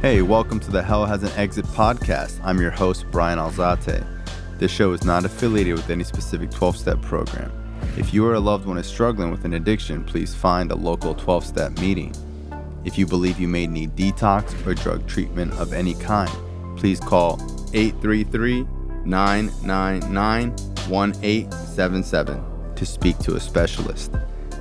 Hey, welcome to the Hell Has an Exit podcast. I'm your host, Bryan Alzate. This show is not affiliated with any specific 12-step program. If you or a loved one is struggling with an addiction, please find a local 12-step meeting. If you believe you may need detox or drug treatment of any kind, please call 833-999-1877 to speak to a specialist.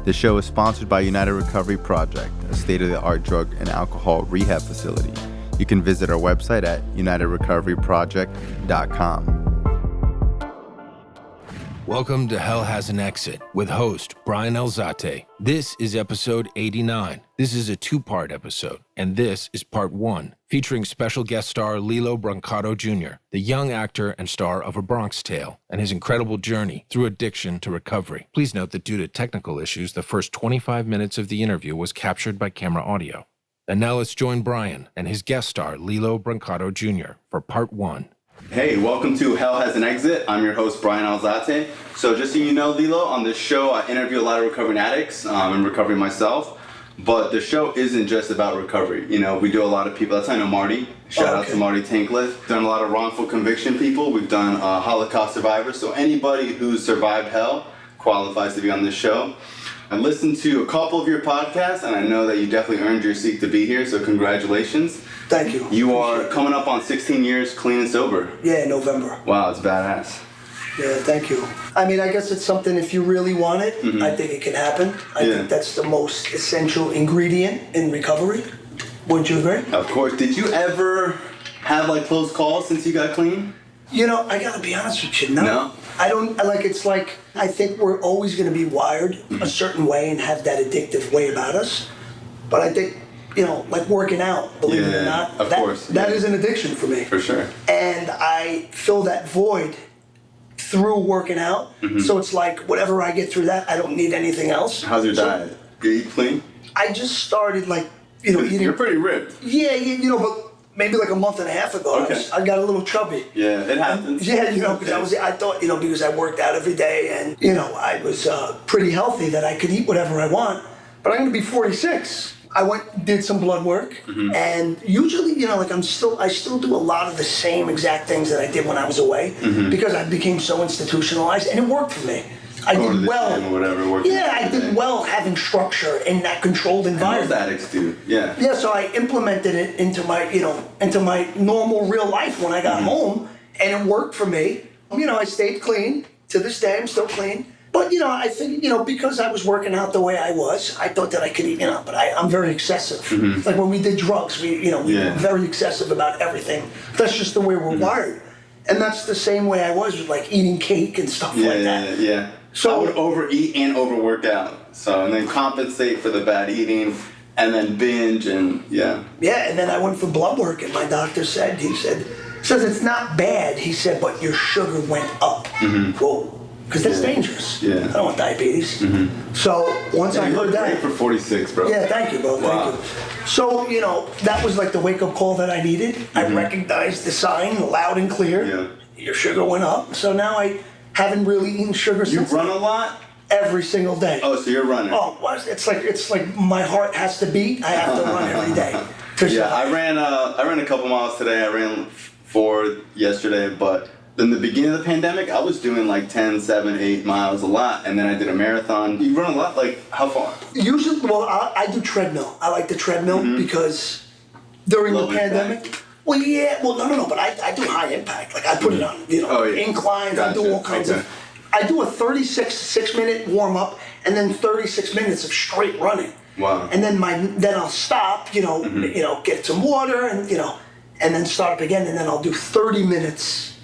The show is sponsored by United Recovery Project, a state-of-the-art drug and alcohol rehab facility. You can visit our website at unitedrecoveryproject.com. Welcome to Hell Has an Exit with host Bryan Alzate. This is episode 89. This is a two-part episode, and this is part one, featuring special guest star Lillo Brancato Jr., the young actor and star of A Bronx Tale, and his incredible journey through addiction to recovery. Please note that due to technical issues, the first 25 minutes of the interview was captured by camera audio. And now let's join Bryan and his guest star Lillo Brancato Jr. for part one. Hey, welcome to Hell Has an Exit. I'm your host, Bryan Alzate. So just so you know, Lillo, on this show, I interview a lot of recovering addicts. I'm in recovery myself. But the show isn't just about recovery. You know, we do a lot of people. That's how I know Marty. Shout out to Marty Tankliff. Done a lot of wrongful conviction people. We've done Holocaust survivors. So anybody who's survived hell qualifies to be on this show. I listened to a couple of your podcasts, and I know that you definitely earned your seat to be here, so congratulations. Thank you. You are coming up on 16 years clean and sober. Yeah, November. Wow, it's badass. Yeah, thank you. I mean, I guess it's something, if you really want it, I think it can happen. I think that's the most essential ingredient in recovery. Wouldn't you agree? Of course. Did you ever have, like, close calls since you got clean? You know, I gotta be honest with you, No? I don't, I think we're always gonna be wired a certain way and have that addictive way about us. But I think, you know, like working out, believe it or not, that is an addiction for me. For sure. And I fill that void through working out. So it's like, whatever I get through that, I don't need anything else. How's your diet? Do you eat clean? I just started, like, you know, eating. You're pretty ripped. Yeah, you know, but maybe like a month and a half ago, I got a little chubby. Yeah, it happens. Yeah, you know, because I thought, you know, because I worked out every day and, you know, I was pretty healthy that I could eat whatever I want. But I'm going to be 46. I did some blood work, and usually, you know, like I still do a lot of the same exact things that I did when I was away, because I became so institutionalized, and it worked for me. I did well. Or whatever, I did well having structure in that controlled environment. Most addicts do, yeah. Yeah, so I implemented it into my normal real life when I got home, and it worked for me. You know, I stayed clean. To this day, I'm still clean. But, you know, I think, you know, because I was working out the way I was, I thought that I could eat, you know, but I'm very excessive. Like when we did drugs, we were very excessive about everything. That's just the way we're wired. And that's the same way I was with, like, eating cake and stuff like that. Yeah. So I would overeat and overwork out. So, and then compensate for the bad eating, and then binge, and Yeah, and then I went for blood work, and my doctor said, says it's not bad, he said, but your sugar went up. Whoa. Because that's dangerous. Yeah. I don't want diabetes. So once I heard that. Great for 46, bro. Yeah, thank you, bro. Thank you. So, you know, that was like the wake-up call that I needed. I recognized the sign loud and clear. Yeah. Your sugar went up. So now I haven't really eaten sugar since. You run a lot? Every single day. Oh, so you're running. Oh, it's like my heart has to beat. I have to run every day. Yeah, I ran a couple miles today. I ran 4 yesterday, but in the beginning of the pandemic, I was doing like 10, 7, 8 miles a lot, and then I did a marathon. You run a lot? Like, how far? Usually, well, I do treadmill. I like the treadmill because during the pandemic... Impact. Well, yeah, no, but I do high impact. Like, I put it on, you know, inclines, gotcha. I do all kinds of... I do a 6-minute warm-up, and then 36 minutes of straight running. Wow. And then I'll stop, you know, get some water, and, you know, and then start up again, and then I'll do 30 minutes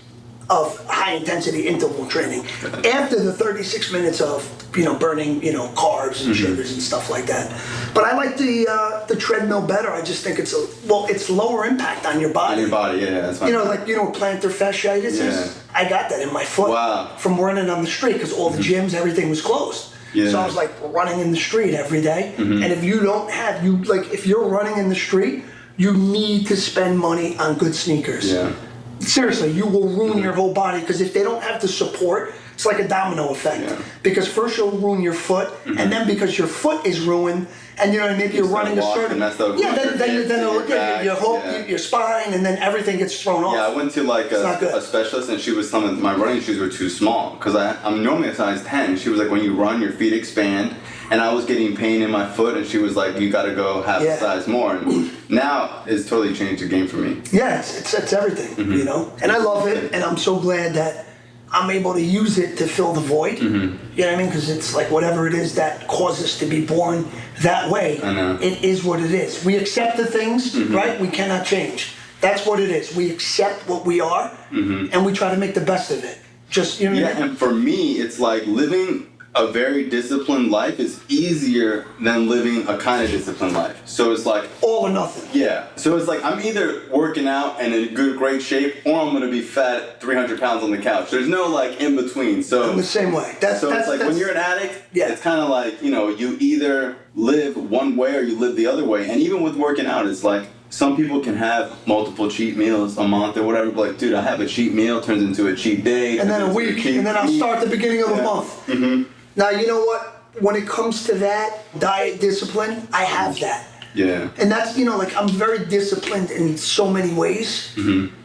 of high-intensity interval training. After the 36 minutes of, you know, burning, you know, carbs and sugars and stuff like that. But I like the treadmill better. I just think it's lower impact on your body. On your body, yeah, that's fine. You know, like, you know, plantar fasciitis is? I got that in my foot from running on the street because all the gyms, everything was closed. Yeah. So I was like running in the street every day. And if you don't have, if you're running in the street, you need to spend money on good sneakers. Yeah. Seriously, you will ruin your whole body because if they don't have the support it's like a domino effect. Yeah. Because first you'll ruin your foot, and then because your foot is ruined, and you know, maybe you're running a certain, then your hook, your spine, and then everything gets thrown off. Yeah, I went to like a specialist, and she was telling me my running shoes were too small because I'm normally a size 10. She was like, when you run, your feet expand, and I was getting pain in my foot, and she was like, you got to go half a size more. And now it's totally changed the game for me. Yeah, it's everything, you know, and I love it, and I'm so glad that I'm able to use it to fill the void. You know what I mean? Because it's like whatever it is that caused us to be born that way, it is what it is. We accept the things, right? We cannot change. That's what it is. We accept what we are, and we try to make the best of it. Just, you know what I mean? And for me, it's like living a very disciplined life is easier than living a kind of disciplined life. So it's like all or nothing. Yeah. So it's like I'm either working out and in great shape, or I'm gonna be fat, 300 pounds on the couch. There's no like in between. So I'm the same way. It's like when you're an addict, it's kind of like, you know, you either live one way or you live the other way. And even with working out, it's like some people can have multiple cheat meals a month or whatever. But like, dude, I have a cheat meal, turns into a cheat day, and then a week, and then I'll start the beginning of the month. Now, you know what? When it comes to that diet discipline, I have that. Yeah. And that's, you know, like I'm very disciplined in so many ways.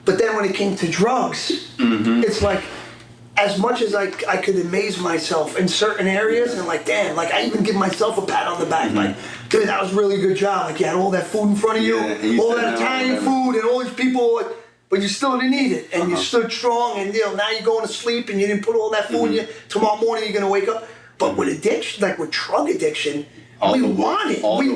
But then when it came to drugs, it's like as much as I could amaze myself in certain areas and like, damn, like I even give myself a pat on the back. Like, dude, that was a really good job. Like you had all that food in front of you, all that Italian food and all these people, like, but you still didn't eat it. And you stood strong and, you know, now you're going to sleep and you didn't put all that food in you. Tomorrow morning you're going to wake up. But with addiction, like with drug addiction, we want it. We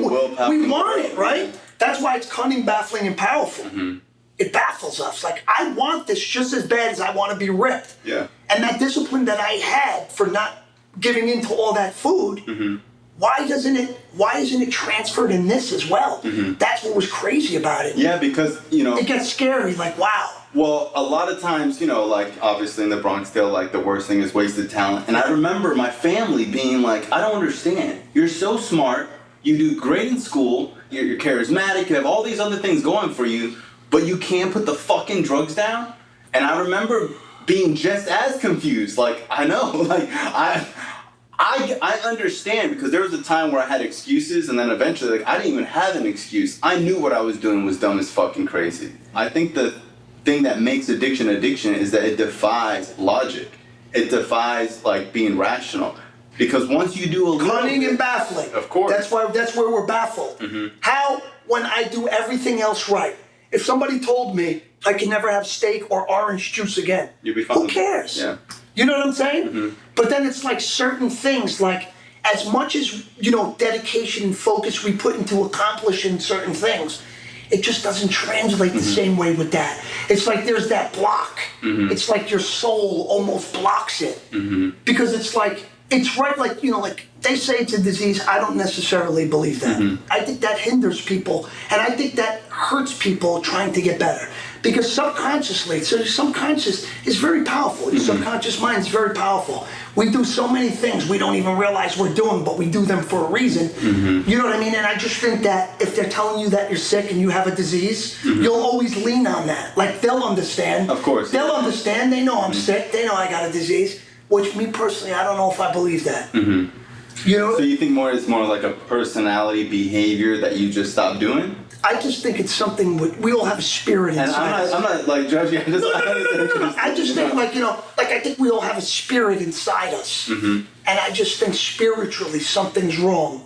want it, right? That's why it's cunning, baffling, and powerful. It baffles us. Like, I want this just as bad as I want to be ripped. Yeah. And that discipline that I had for not giving into all that food, why isn't it transferred in this as well? That's what was crazy about it. Yeah, because, you know, it gets scary, like, wow. Well, a lot of times, you know, like, obviously in the Bronx Tale, like, the worst thing is wasted talent. And I remember my family being like, I don't understand. You're so smart. You do great in school. You're charismatic. You have all these other things going for you. But you can't put the fucking drugs down? And I remember being just as confused. Like, I know. Like, I understand, because there was a time where I had excuses, and then eventually, like, I didn't even have an excuse. I knew what I was doing was dumb as fucking crazy. I think the thing that makes addiction is that it defies logic. It defies like being rational, because once you do a little cunning and baffling, of course, that's where we're baffled. How, when I do everything else right, if somebody told me I can never have steak or orange juice again, you'd be fine. Who cares? Yeah. You know what I'm saying? But then it's like certain things, like as much as, you know, dedication and focus we put into accomplishing certain things, it just doesn't translate the same way with that. It's like there's that block. It's like your soul almost blocks it. Because it's like, it's right, like, you know, like they say it's a disease. I don't necessarily believe that. I think that hinders people, and I think that hurts people trying to get better. Because subconsciously, so your subconscious is very powerful. Your subconscious mind is very powerful. We do so many things we don't even realize we're doing, but we do them for a reason. You know what I mean? And I just think that if they're telling you that you're sick and you have a disease, you'll always lean on that. Like, they'll understand. Of course. They'll understand. They know I'm sick. They know I got a disease. Which, me personally, I don't know if I believe that. You know? So you think it's more like a personality behavior that you just stopped doing? I just think it's something we all have a spirit inside us. I'm not like judging. I just think, like, you know, like I think we all have a spirit inside us. And I just think spiritually something's wrong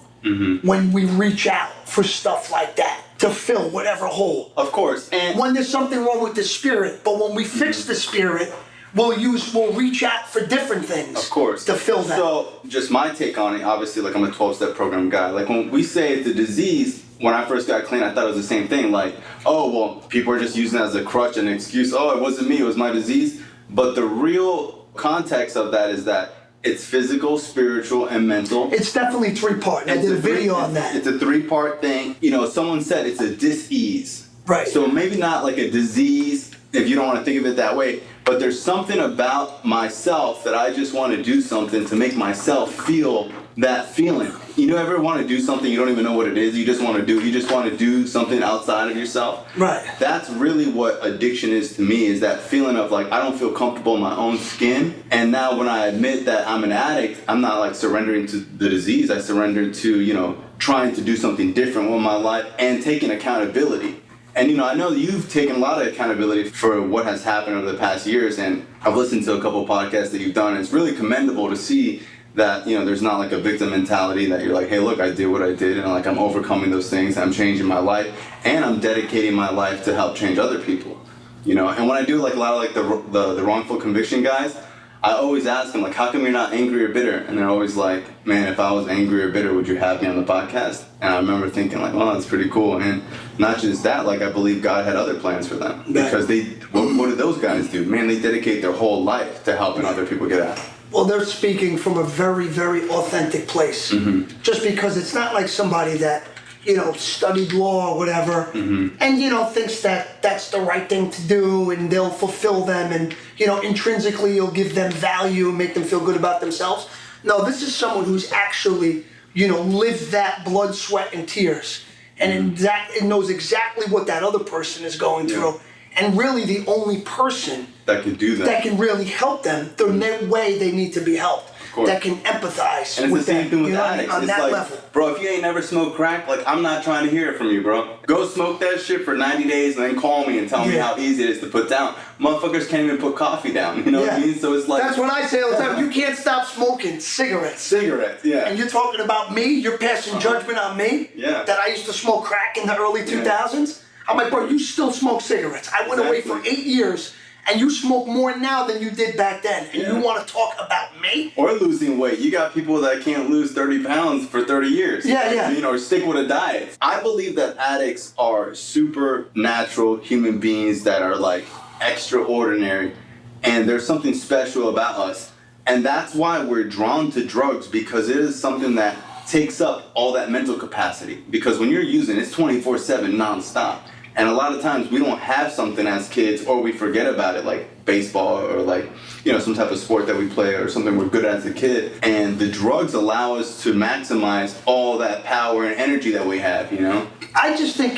when we reach out for stuff like that to fill whatever hole. Of course. And when there's something wrong with the spirit, but when we fix the spirit, we'll reach out for different things. Of course. To fill that. So just my take on it, obviously, like, I'm a 12-step program guy. Like, when we say it's a disease, when I first got clean, I thought it was the same thing. Like, oh, well, people are just using it as a crutch and an excuse. Oh, it wasn't me, it was my disease. But the real context of that is that it's physical, spiritual, and mental. It's definitely three-part. I did a video on that. It's a 3-part thing. You know, someone said it's a dis-ease. Right. So maybe not like a disease, if you don't want to think of it that way, But there's something about myself that I just want to do something to make myself feel that feeling. You ever want to do something you don't even know what it is, you just want to do something outside of yourself? Right. That's really what addiction is to me, is that feeling of like, I don't feel comfortable in my own skin. And now when I admit that I'm an addict, I'm not like surrendering to the disease. I surrender to, trying to do something different with my life and taking accountability. And I know you've taken a lot of accountability for what has happened over the past years, and I've listened to a couple of podcasts that you've done, and it's really commendable to see that, there's not like a victim mentality, that you're like, hey, look, I did what I did, and like I'm overcoming those things, I'm changing my life, and I'm dedicating my life to help change other people. And when I do like a lot of like the wrongful conviction guys, I always ask them like, how come you're not angry or bitter? And they're always like, man, if I was angry or bitter, would you have me on the podcast? And I remember thinking like, well, that's pretty cool. And not just that, like I believe God had other plans for them, because what did those guys do? Man, they dedicate their whole life to helping other people get out. Well, they're speaking from a very, very authentic place. Mm-hmm. Just because it's not like somebody that, studied law or whatever, mm-hmm. and, thinks that that's the right thing to do and they'll fulfill them and, intrinsically you'll give them value and make them feel good about themselves. No, this is someone who's actually, lived that blood, sweat, and tears. And it knows exactly what that other person is going through. And really the only person that can do that can really help them the way they need to be helped. That can empathize. And it's with the same them, thing with addicts. on it's that like, level. Bro, if you ain't never smoked crack, like I'm not trying to hear it from you, bro. Go smoke that shit for 90 days and then call me and tell me how easy it is to put down. Motherfuckers can't even put coffee down, you know what I mean? So it's like... That's what I say all the time. You can't stop smoking cigarettes. Cigarettes, yeah. And you're talking about me? You're passing judgment on me? Yeah. That I used to smoke crack in the early 2000s? I'm like, bro, you still smoke cigarettes. I went away for 8 years, and you smoke more now than you did back then. And you want to talk about me? Or losing weight. You got people that can't lose 30 pounds for 30 years. Yeah. Or stick with a diet. I believe that addicts are supernatural human beings that are like extraordinary. And there's something special about us. And that's why we're drawn to drugs, because it is something that takes up all that mental capacity. Because when you're using, it's 24/7 nonstop. And a lot of times we don't have something as kids, or we forget about it, like baseball or like, some type of sport that we play or something we're good at as a kid. And the drugs allow us to maximize all that power and energy that we have, I just think,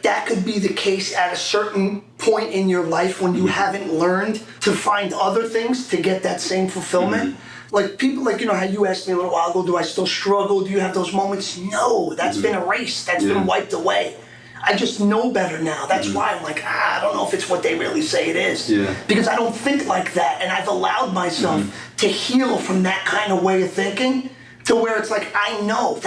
that could be the case at a certain point in your life when you haven't learned to find other things to get that same fulfillment. Mm-hmm. Like people, how you asked me a little while ago, do I still struggle? Do you have those moments? No, that's been erased. That's been wiped away. I just know better now. That's why I'm like, I don't know if it's what they really say it is. Yeah. Because I don't think like that, and I've allowed myself to heal from that kind of way of thinking to where it's like, I know,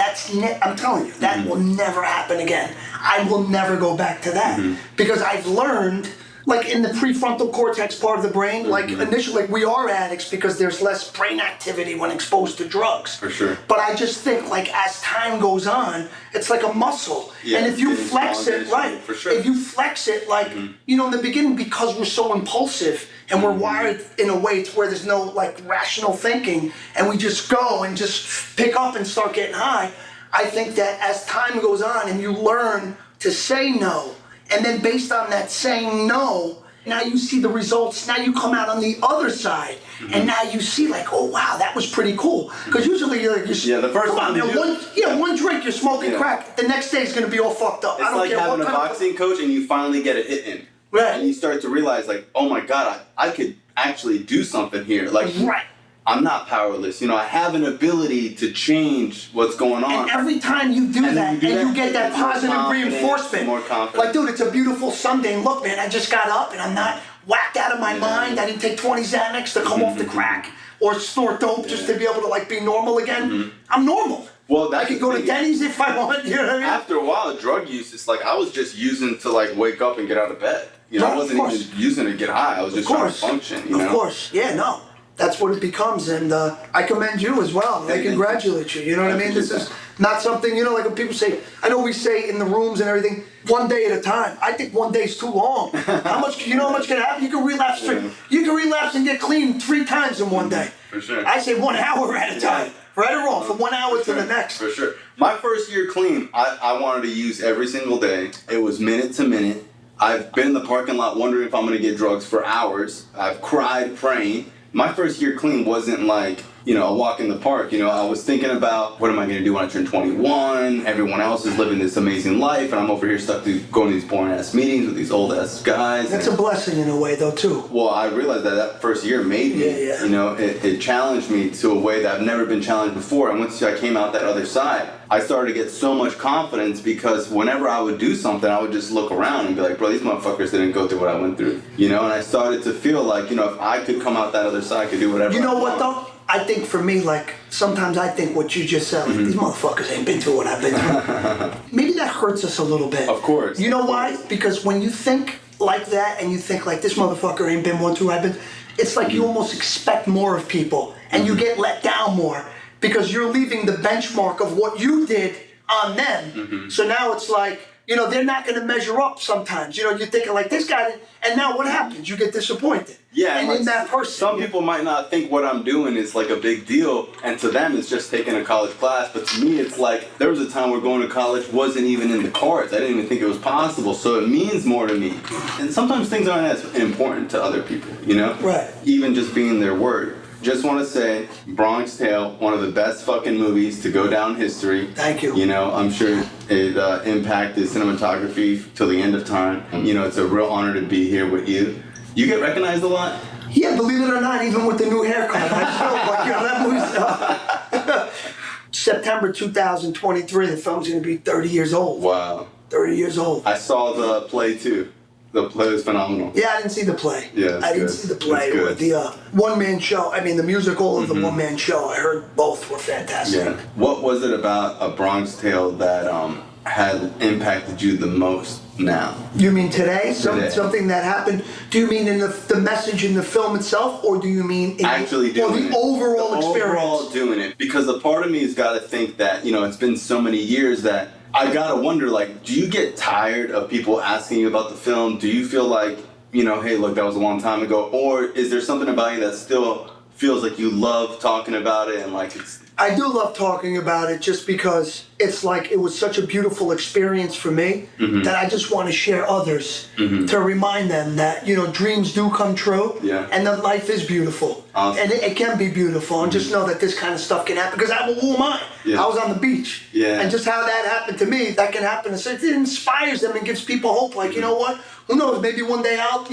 I'm telling you, that will never happen again. I will never go back to that. Because I've learned, like in the prefrontal cortex part of the brain, like initially, we are addicts because there's less brain activity when exposed to drugs. For sure. But I just think like as time goes on, it's like a muscle. Yeah, and if you flex it, for sure. if you flex it like, in the beginning, because we're so impulsive and we're wired in a way to where there's no like rational thinking and we just go and just pick up and start getting high, I think that as time goes on and you learn to say no, and then based on that saying no, now you see the results. Now you come out on the other side, and now you see like, oh wow, that was pretty cool. Because usually you're like, the first time one drink, you're smoking crack. The next day is gonna be all fucked up. It's like having a boxing coach, and you finally get it hitting. Right. And you start to realize like, oh my God, I could actually do something here. Like, I'm not powerless. I have an ability to change what's going on. And every time you do that, you get that positive reinforcement. More confident. Like, dude, it's a beautiful Sunday, and look, man, I just got up, and I'm not whacked out of my mind. I didn't take 20 Xanax to come off the crack or snort dope just to be able to, like, be normal again. I'm normal. Well, I could go to Denny's if I want, you know what I mean? After a while, drug use, it's like I was just using to, like, wake up and get out of bed. I wasn't even using to get high. I was just trying to function, Of course. Yeah, no. That's what it becomes, and I commend you as well. I congratulate you. You know what I mean? This is not something, like when people say, I know we say in the rooms and everything, one day at a time. I think one day is too long. How much can happen? You can relapse. You can relapse and get clean 3 times in one day. For sure. I say 1 hour at a time. Right or wrong, from 1 hour to the next. For sure. My first year clean, I wanted to use every single day. It was minute to minute. I've been in the parking lot wondering if I'm gonna get drugs for hours. I've cried praying. My first year clean wasn't like, a walk in the park. I was thinking about what am I gonna do when I turn 21? Everyone else is living this amazing life, and I'm over here stuck going to these boring ass meetings with these old ass guys. That's a blessing in a way, though, too. Well, I realized that first year made me. It challenged me to a way that I've never been challenged before. And once I came out that other side, I started to get so much confidence because whenever I would do something, I would just look around and be like, bro, these motherfuckers didn't go through what I went through. And I started to feel like, if I could come out that other side, I could do whatever. You know what, though? I think for me, like, sometimes I think what you just said, like, these motherfuckers ain't been through what I've been through. Maybe that hurts us a little bit. Of course. You know why? Because when you think like that and you think, like, this motherfucker ain't been one through what I've been, it's like you almost expect more of people and you get let down more because you're leaving the benchmark of what you did on them. So now it's like, they're not going to measure up sometimes. You're thinking like this guy, and now what happens? You get disappointed. Yeah, and in that person. Some people might not think what I'm doing is like a big deal, and to them it's just taking a college class. But to me, it's like there was a time where going to college wasn't even in the cards. I didn't even think it was possible. So it means more to me. And sometimes things aren't as important to other people, Right. Even just being their word. Just want to say, Bronx Tale, one of the best fucking movies to go down history. Thank you. I'm sure it impacted cinematography till the end of time. It's a real honor to be here with you. You get recognized a lot? Yeah, believe it or not, even with the new haircut. I still, that movie's September 2023, the film's going to be 30 years old. Wow. 30 years old. I saw the play too. The play was phenomenal. Yeah, I didn't see the play. Yeah, I didn't see the play. Or the one-man show. I mean, the musical of the one-man show. I heard both were fantastic. Yeah. What was it about A Bronx Tale that had impacted you the most now? You mean today? Something that happened? Do you mean in the message in the film itself, or do you mean in actually doing the overall experience? Overall doing it. Because a part of me has got to think that, it's been so many years that I gotta wonder, like, do you get tired of people asking you about the film? Do you feel like, hey, look, that was a long time ago? Or is there something about you that still feels like you love talking about it and like it's... I do love talking about it just because it's like it was such a beautiful experience for me that I just want to share others to remind them that, dreams do come true and that life is beautiful. Awesome. And it can be beautiful. And just know that this kind of stuff can happen. Because who am I? I was on the beach. Yeah. And just how that happened to me, that can happen. So it inspires them and gives people hope. Like, you know what? Who knows? Maybe one day I'll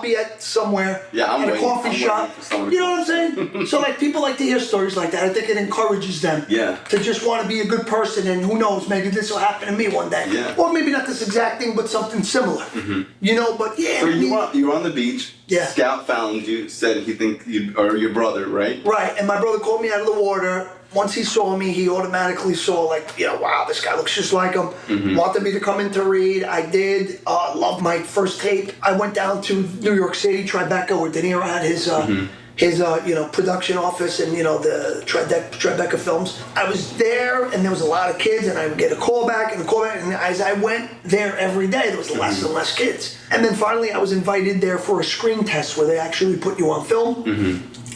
be at somewhere at a coffee shop. You know what I'm saying? So like people like to hear stories like that. I think it encourages them to just want to be a good person. And who knows? Maybe this will happen to me one day. Yeah. Or maybe not this exact thing, but something similar. But yeah. So you were on the beach. Yeah. Scout found you. Said he think you or your brother, right? Right. And my brother called me out of the water. Once he saw me, he automatically saw wow, this guy looks just like him. Wanted me to come in to read. I did. Loved my first tape. I went down to New York City, Tribeca, where De Niro had his production office and the Tribeca Films. I was there, and there was a lot of kids, and I would get a call back, and as I went there every day, there was less and less kids. And then finally, I was invited there for a screen test where they actually put you on film,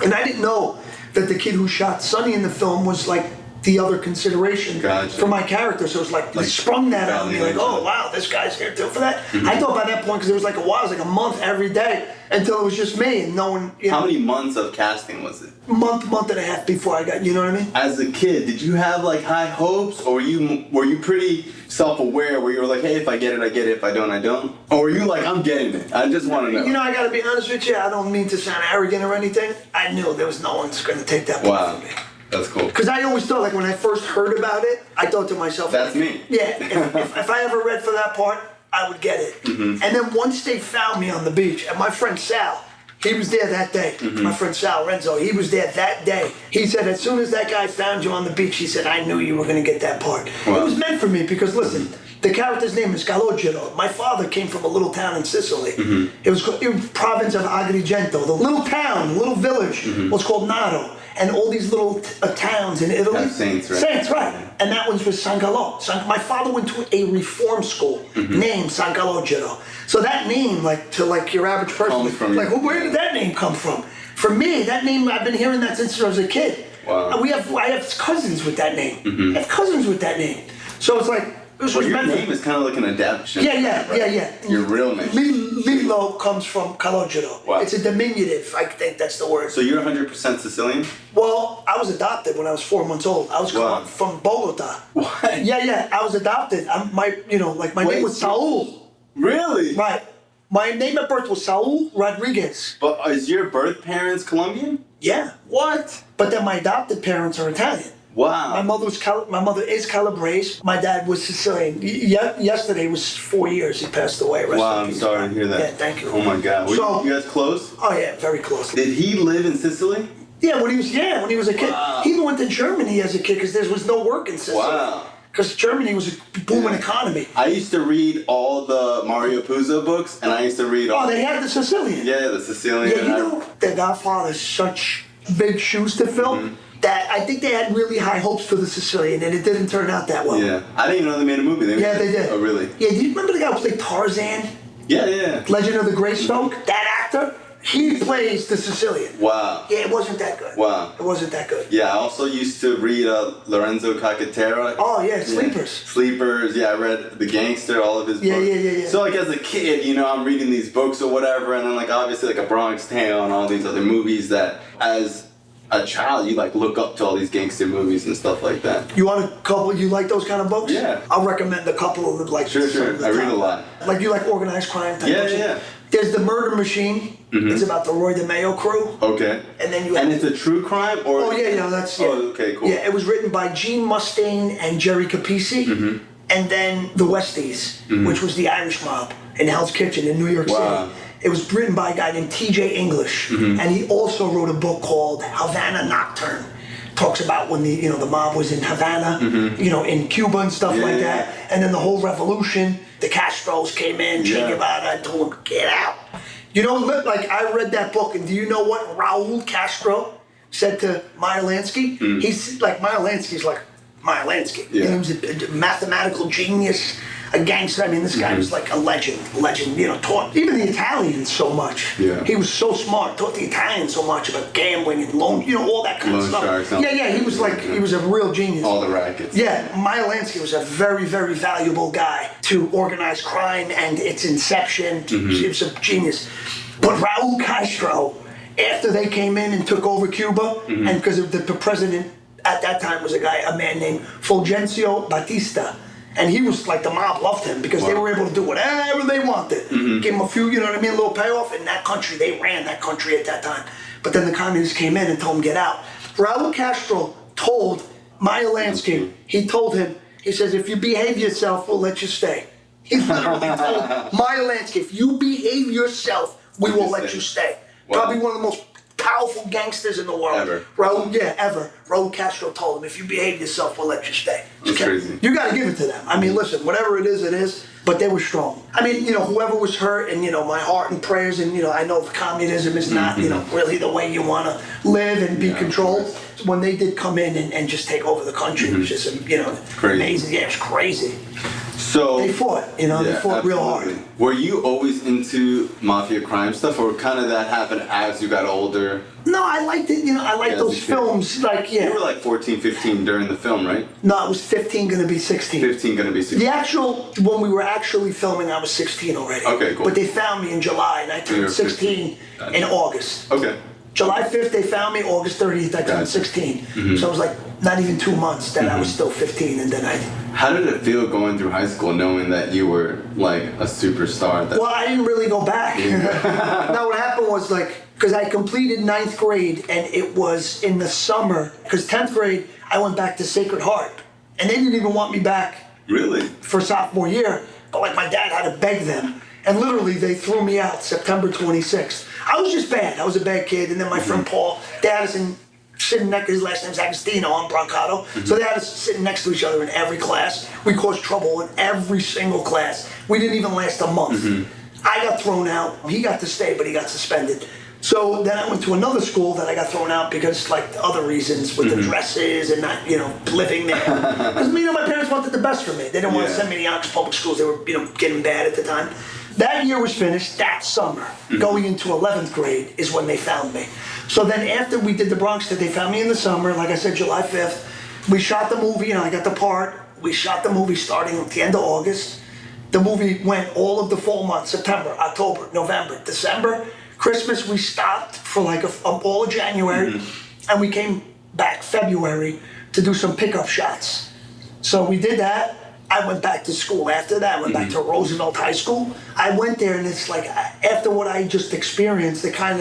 and I didn't know that the kid who shot Sonny in the film was like the other consideration for my character. So it was like sprung that on me, like, oh wow, this guy's here too for that. I thought by that point, because it was like it was like a month every day until it was just me and no one. How many months of casting was it? Month and a half before I got. You know what I mean? As a kid, did you have like high hopes, or were you pretty self-aware where you were like, hey, if I get it, I get it. If I don't, I don't. Or were you like, I'm getting it? I just want to know. I got to be honest with you. I don't mean to sound arrogant or anything. I knew there was no one's going to take that part from me. That's cool. Because I always thought, like, when I first heard about it, I thought to myself, that's me. Yeah, if I ever read for that part, I would get it. And then once they found me on the beach, and my friend Sal, he was there that day. My friend Sal Renzo, he was there that day. He said, as soon as that guy found you on the beach, he said, I knew you were going to get that part. Wow. It was meant for me because, listen, the character's name is Calogero. My father came from a little town in Sicily. It was province of Agrigento. The little town, the little village was called Naro. And all these little towns in Italy. Have saints, right? Saints, right. And that one was San Gallo. My father went to a reform school named San Calogero. So that name, to your average person, where did that name come from? For me, that name, I've been hearing that since I was a kid. Wow. I have cousins with that name. I have cousins with that name. So it's like, it This Well, was your meant name is kind of like an adaptation. Yeah. Your real name. Lillo comes from Calogero. Wow. It's a diminutive, I think that's the word. So you're 100% Sicilian? Well, I was adopted when I was 4 months old. I was from Bogota. What? Yeah. I was adopted. My name was Saul. Really? Right. My name at birth was Saul Rodriguez. But is your birth parents Colombian? Yeah. What? But then my adopted parents are Italian. Wow. My mother is Calabrese. My dad was Sicilian. Yesterday was 4 years. He passed away. Wow, I'm sorry to hear that. Yeah, thank you. Oh my God. You guys close? Oh yeah, very close. Did he live in Sicily? Yeah, when he was a kid. Wow. He even went to Germany as a kid because there was no work in Sicily. Wow. Because Germany was a booming economy. I used to read all the Mario Puzo books, and I used to read all. Oh, they had the Sicilian. Yeah, the Sicilian. Yeah, you know, The Godfather's such big shoes to fill that I think they had really high hopes for the Sicilian, and it didn't turn out that well. Yeah, I didn't even know they made a movie. They did. Oh, really? Yeah, do you remember the guy who played Tarzan? Yeah. Legend of the Greystoke? That actor? He plays the Sicilian. Wow. Yeah, it wasn't that good. Wow. It wasn't that good. Yeah, I also used to read Lorenzo Cacatera. Oh, yeah, Sleepers. Sleepers, yeah, I read The Gangster, all of his books. Yeah. So, like, as a kid, you know, I'm reading these books or whatever, and then, like, obviously, like, A Bronx Tale and all these other movies that, as a child, you, like, look up to all these gangster movies and stuff like that. You want a couple, you like those kind of books? Yeah. I'll recommend a couple of them, like Sure. I read a lot. Like, you like organized crime type books? Yeah. There's The Murder Machine. It's about the Roy DeMeo crew. Okay. And then you And it's a true crime, or? Oh, yeah, that's... Yeah. Oh, okay, cool. Yeah, it was written by Gene Mustaine and Jerry Capisi. And then The Westies, which was the Irish mob in Hell's Kitchen in New York Wow. City. It was written by a guy named T.J. English. And he also wrote a book called Havana Nocturne. Talks about when the mob was in Havana, in Cuba and stuff like that. And then the whole revolution, the Castros came in, Che Guevara, told them, get out. You know, like, I read that book, and do you know what Raul Castro said to Meyer Lansky? He's like, Meyer Lansky's like Meyer Lansky. Yeah. He was a mathematical genius, a gangster. I mean, this guy was like a legend, taught even the Italians so much. Yeah. He was so smart, taught the Italians so much about gambling and loan, all that kind of Loan stuff. sharks. Yeah, he was like, he was a real genius. All the rackets. Yeah, Meyer Lansky was a very, very valuable guy to organized crime and its inception. He was a genius. But Raul Castro, after they came in and took over Cuba, and because the president at that time was a man named Fulgencio Batista. And he was like, the mob loved him because they were able to do whatever they wanted. Give him a few, a little payoff. In that country, they ran that country at that time. But then the communists came in and told him, get out. Raul Castro told Meyer Lansky, he told him, he says, if you behave yourself, we'll let you stay. He literally told Meyer Lansky, if you behave yourself, we will let you stay. Wow. Probably one of the most powerful gangsters in the world. Ever. Ever. Raul Castro told him, if you behave yourself, we'll let you stay. That's crazy. You got to give it to them. I mean, listen, whatever it is. But they were strong. I mean, whoever was hurt, and my heart and prayers, and I know communism is not, really the way you want to live and be controlled. When they did come in and just take over the country, it was just, crazy. amazing. Yeah, it was crazy. So They fought, they fought real hard. Were you always into mafia crime stuff, or kind of that happened as you got older? No, I liked it. I liked those films. You were like 14, 15 during the film, right? No, I was 15, gonna be 16. 15, gonna be 16. When we were actually filming, I was 16 already. Okay, cool. But they found me in July, and I turned 16 in August. Okay. July 5th, they found me. August 30th, I turned 16. So it was like not even 2 months that I was still 15, and then How did it feel going through high school knowing that you were like a superstar? Well, I didn't really go back. No, what happened was because I completed 9th grade, and it was in the summer, because 10th grade, I went back to Sacred Heart, and they didn't even want me back. Really? For sophomore year, but my dad had to beg them, and literally they threw me out September 26th. I was just bad. I was a bad kid, and then my friend Paul, dad is sitting next, his last name's Agostino, I'm Brancato, so they had us sitting next to each other in every class. We caused trouble in every single class. We didn't even last a month. I got thrown out. He got to stay, but he got suspended. So then I went to another school that I got thrown out because other reasons with the dresses and not, living there. Because, my parents wanted the best for me. They didn't want to send me to the Yonkers public schools. They were, getting bad at the time. That year was finished. That summer, going into 11th grade, is when they found me. So then after we did the Bronx Tale, they found me in the summer. Like I said, July 5th. We shot the movie, I got the part. We shot the movie starting at the end of August. The movie went all of the fall months, September, October, November, December. Christmas, we stopped for like all of January, and we came back February to do some pickup shots. So we did that. I went back to school after that. I went back to Roosevelt High School. I went there, and it's like, after what I just experienced, it's kind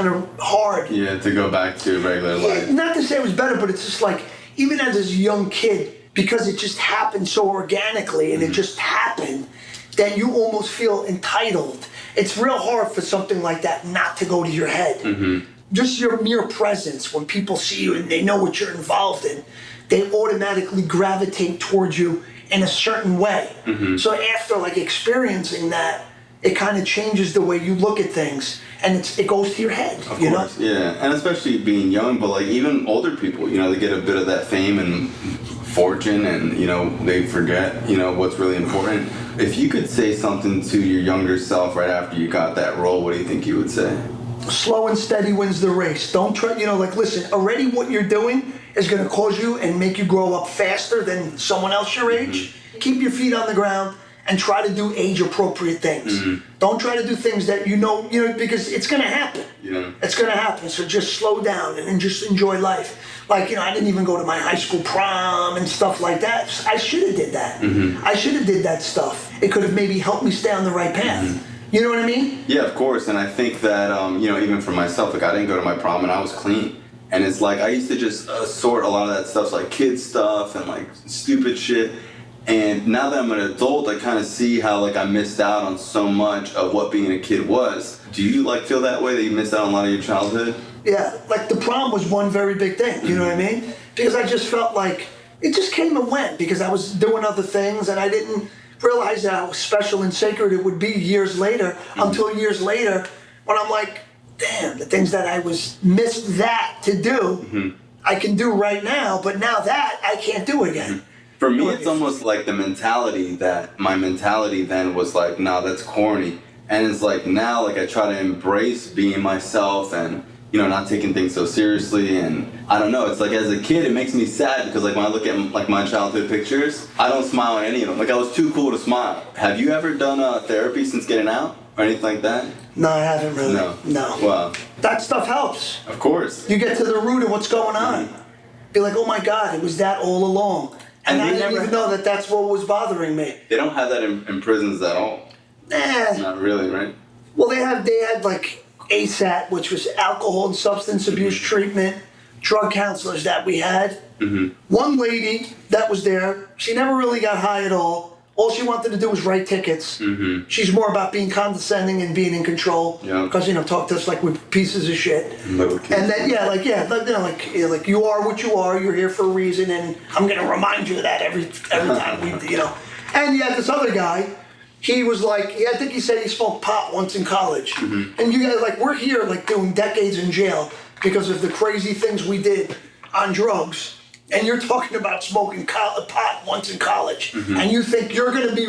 of hard. Yeah, to go back to regular life. Not to say it was better, but it's just like, even as a young kid, because it just happened so organically and it just happened, that you almost feel entitled. It's real hard for something like that not to go to your head. Just your mere presence, when people see you and they know what you're involved in, they automatically gravitate towards you in a certain way. So after like experiencing that, it kind of changes the way you look at things, and it goes to your head. Of course, yeah, and especially being young, but like even older people, they get a bit of that fame and fortune, and they forget what's really important. If you could say something to your younger self right after you got that role, what do you think you would say? Slow and steady wins the race. Don't try, listen, already what you're doing is going to cause you and make you grow up faster than someone else your age. Keep your feet on the ground and try to do age-appropriate things. Don't try to do things that because it's going to happen. Yeah. It's going to happen. So just slow down and just enjoy life. Like, I didn't even go to my high school prom and stuff like that. I should have did that. I should have did that stuff. It could have maybe helped me stay on the right path. You know what I mean? Yeah, of course. And I think that, even for myself, like I didn't go to my prom and I was clean. And it's like, I used to just sort a lot of that stuff, like kid stuff and like stupid shit. And now that I'm an adult, I kind of see how like I missed out on so much of what being a kid was. Do you like feel that way, that you missed out on a lot of your childhood? Yeah, like the prom was one very big thing, you know what I mean? Because I just felt like it just came and went because I was doing other things and I didn't realize how special and sacred it would be years later, until years later when I'm like, damn, the things that I missed that to do, I can do right now, but now that I can't do again. For me, it's almost like my mentality then was like, nah, that's corny. And it's like now, like I try to embrace being myself and, not taking things so seriously. And I don't know, it's like as a kid, it makes me sad because like when I look at like my childhood pictures, I don't smile at any of them. Like I was too cool to smile. Have you ever done therapy since getting out or anything like that? No, I haven't really. No. Wow. That stuff helps. Of course. You get to the root of what's going on. Be like, oh my God, it was that all along. And I didn't even know that that's what was bothering me. They don't have that in prisons at all. Not really, right? Well, they had like ASAT, which was alcohol and substance abuse treatment, drug counselors that we had. One lady that was there, she never really got high at all. All she wanted to do was write tickets. She's more about being condescending and being in control. Because, talk to us like we're pieces of shit. And then, like you are what you are. You're here for a reason, and I'm going to remind you of that every time we, And you had this other guy. He was like, I think he said he smoked pot once in college. And you guys, like, we're here, like, doing decades in jail because of the crazy things we did on drugs. And you're talking about smoking pot once in college, and you think you're going to be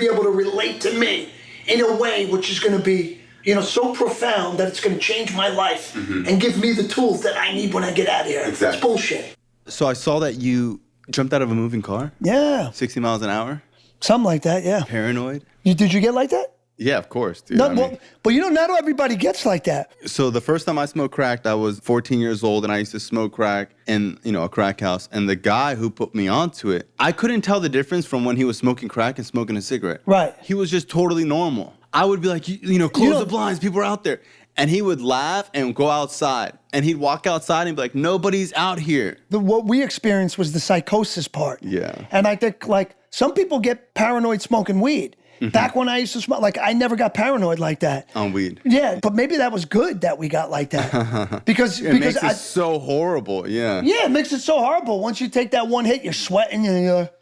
able to relate to me in a way which is going to be, so profound that it's going to change my life and give me the tools that I need when I get out of here. Exactly. It's bullshit. So I saw that you jumped out of a moving car. Yeah. 60 miles an hour. Something like that. Yeah. Paranoid. Did you get like that? Yeah, of course, dude. No, but not everybody gets like that. So the first time I smoked crack, I was 14 years old, and I used to smoke crack in, a crack house. And the guy who put me onto it, I couldn't tell the difference from when he was smoking crack and smoking a cigarette. Right. He was just totally normal. I would be like, close the blinds, people are out there. And he would laugh and go outside. And he'd walk outside and be like, nobody's out here. What we experienced was the psychosis part. Yeah. And I think, like, some people get paranoid smoking weed. Back when I used to smoke, like, I never got paranoid like that. On weed. Yeah, but maybe that was good that we got like that. because it makes it so horrible, yeah. Yeah, it makes it so horrible. Once you take that one hit, you're sweating.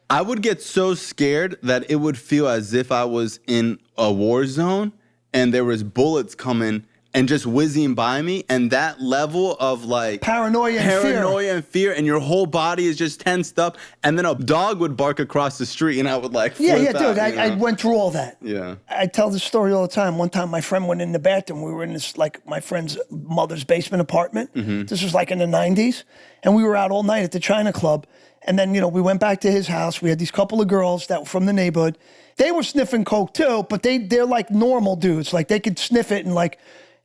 I would get so scared that it would feel as if I was in a war zone and there was bullets coming and just whizzing by me, and that level of like paranoia and fear, and your whole body is just tensed up, and then a dog would bark across the street, and I would like dude, out, I went through all that. Yeah, I tell this story all the time. One time, my friend went in the bathroom. We were in this like my friend's mother's basement apartment. This was like in the '90s, and we were out all night at the China Club. And then, we went back to his house. We had these couple of girls that were from the neighborhood. They were sniffing coke too, but they're like normal dudes. Like they could sniff it and like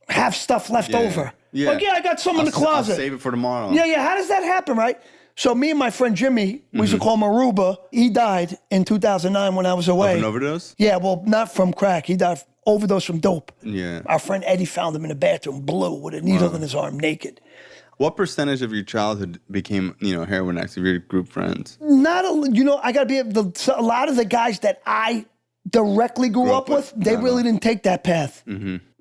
have stuff left over. Yeah. Like, I got some in the closet. I'll save it for tomorrow. Yeah. How does that happen, right? So me and my friend Jimmy, we used to call him Aruba. He died in 2009 when I was away. Of an overdose? Yeah, well, not from crack. He died overdose from dope. Yeah. Our friend Eddie found him in a bathroom, blue, with a needle in his arm, naked. What percentage of your childhood became, heroin addicts of your group friends? Not a, I got to be able to, a lot of the guys that I directly grew up with, they really didn't take that path.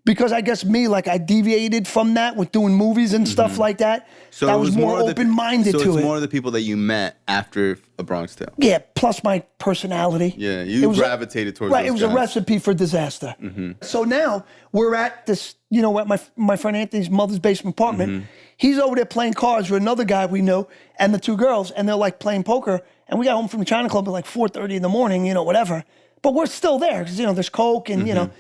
Because I guess me, like I deviated from that with doing movies and stuff like that. So I was more open-minded to it. So it's more of the people that you met after A Bronx Tale. Yeah, plus my personality. Yeah, you gravitated towards right, those it was guys. a recipe for disaster. So now we're at this, at my friend Anthony's mother's basement apartment. He's over there playing cards with another guy we know and the two girls, and they're like playing poker. And we got home from the China Club at like 4:30 in the morning, whatever. But we're still there because, there's coke and,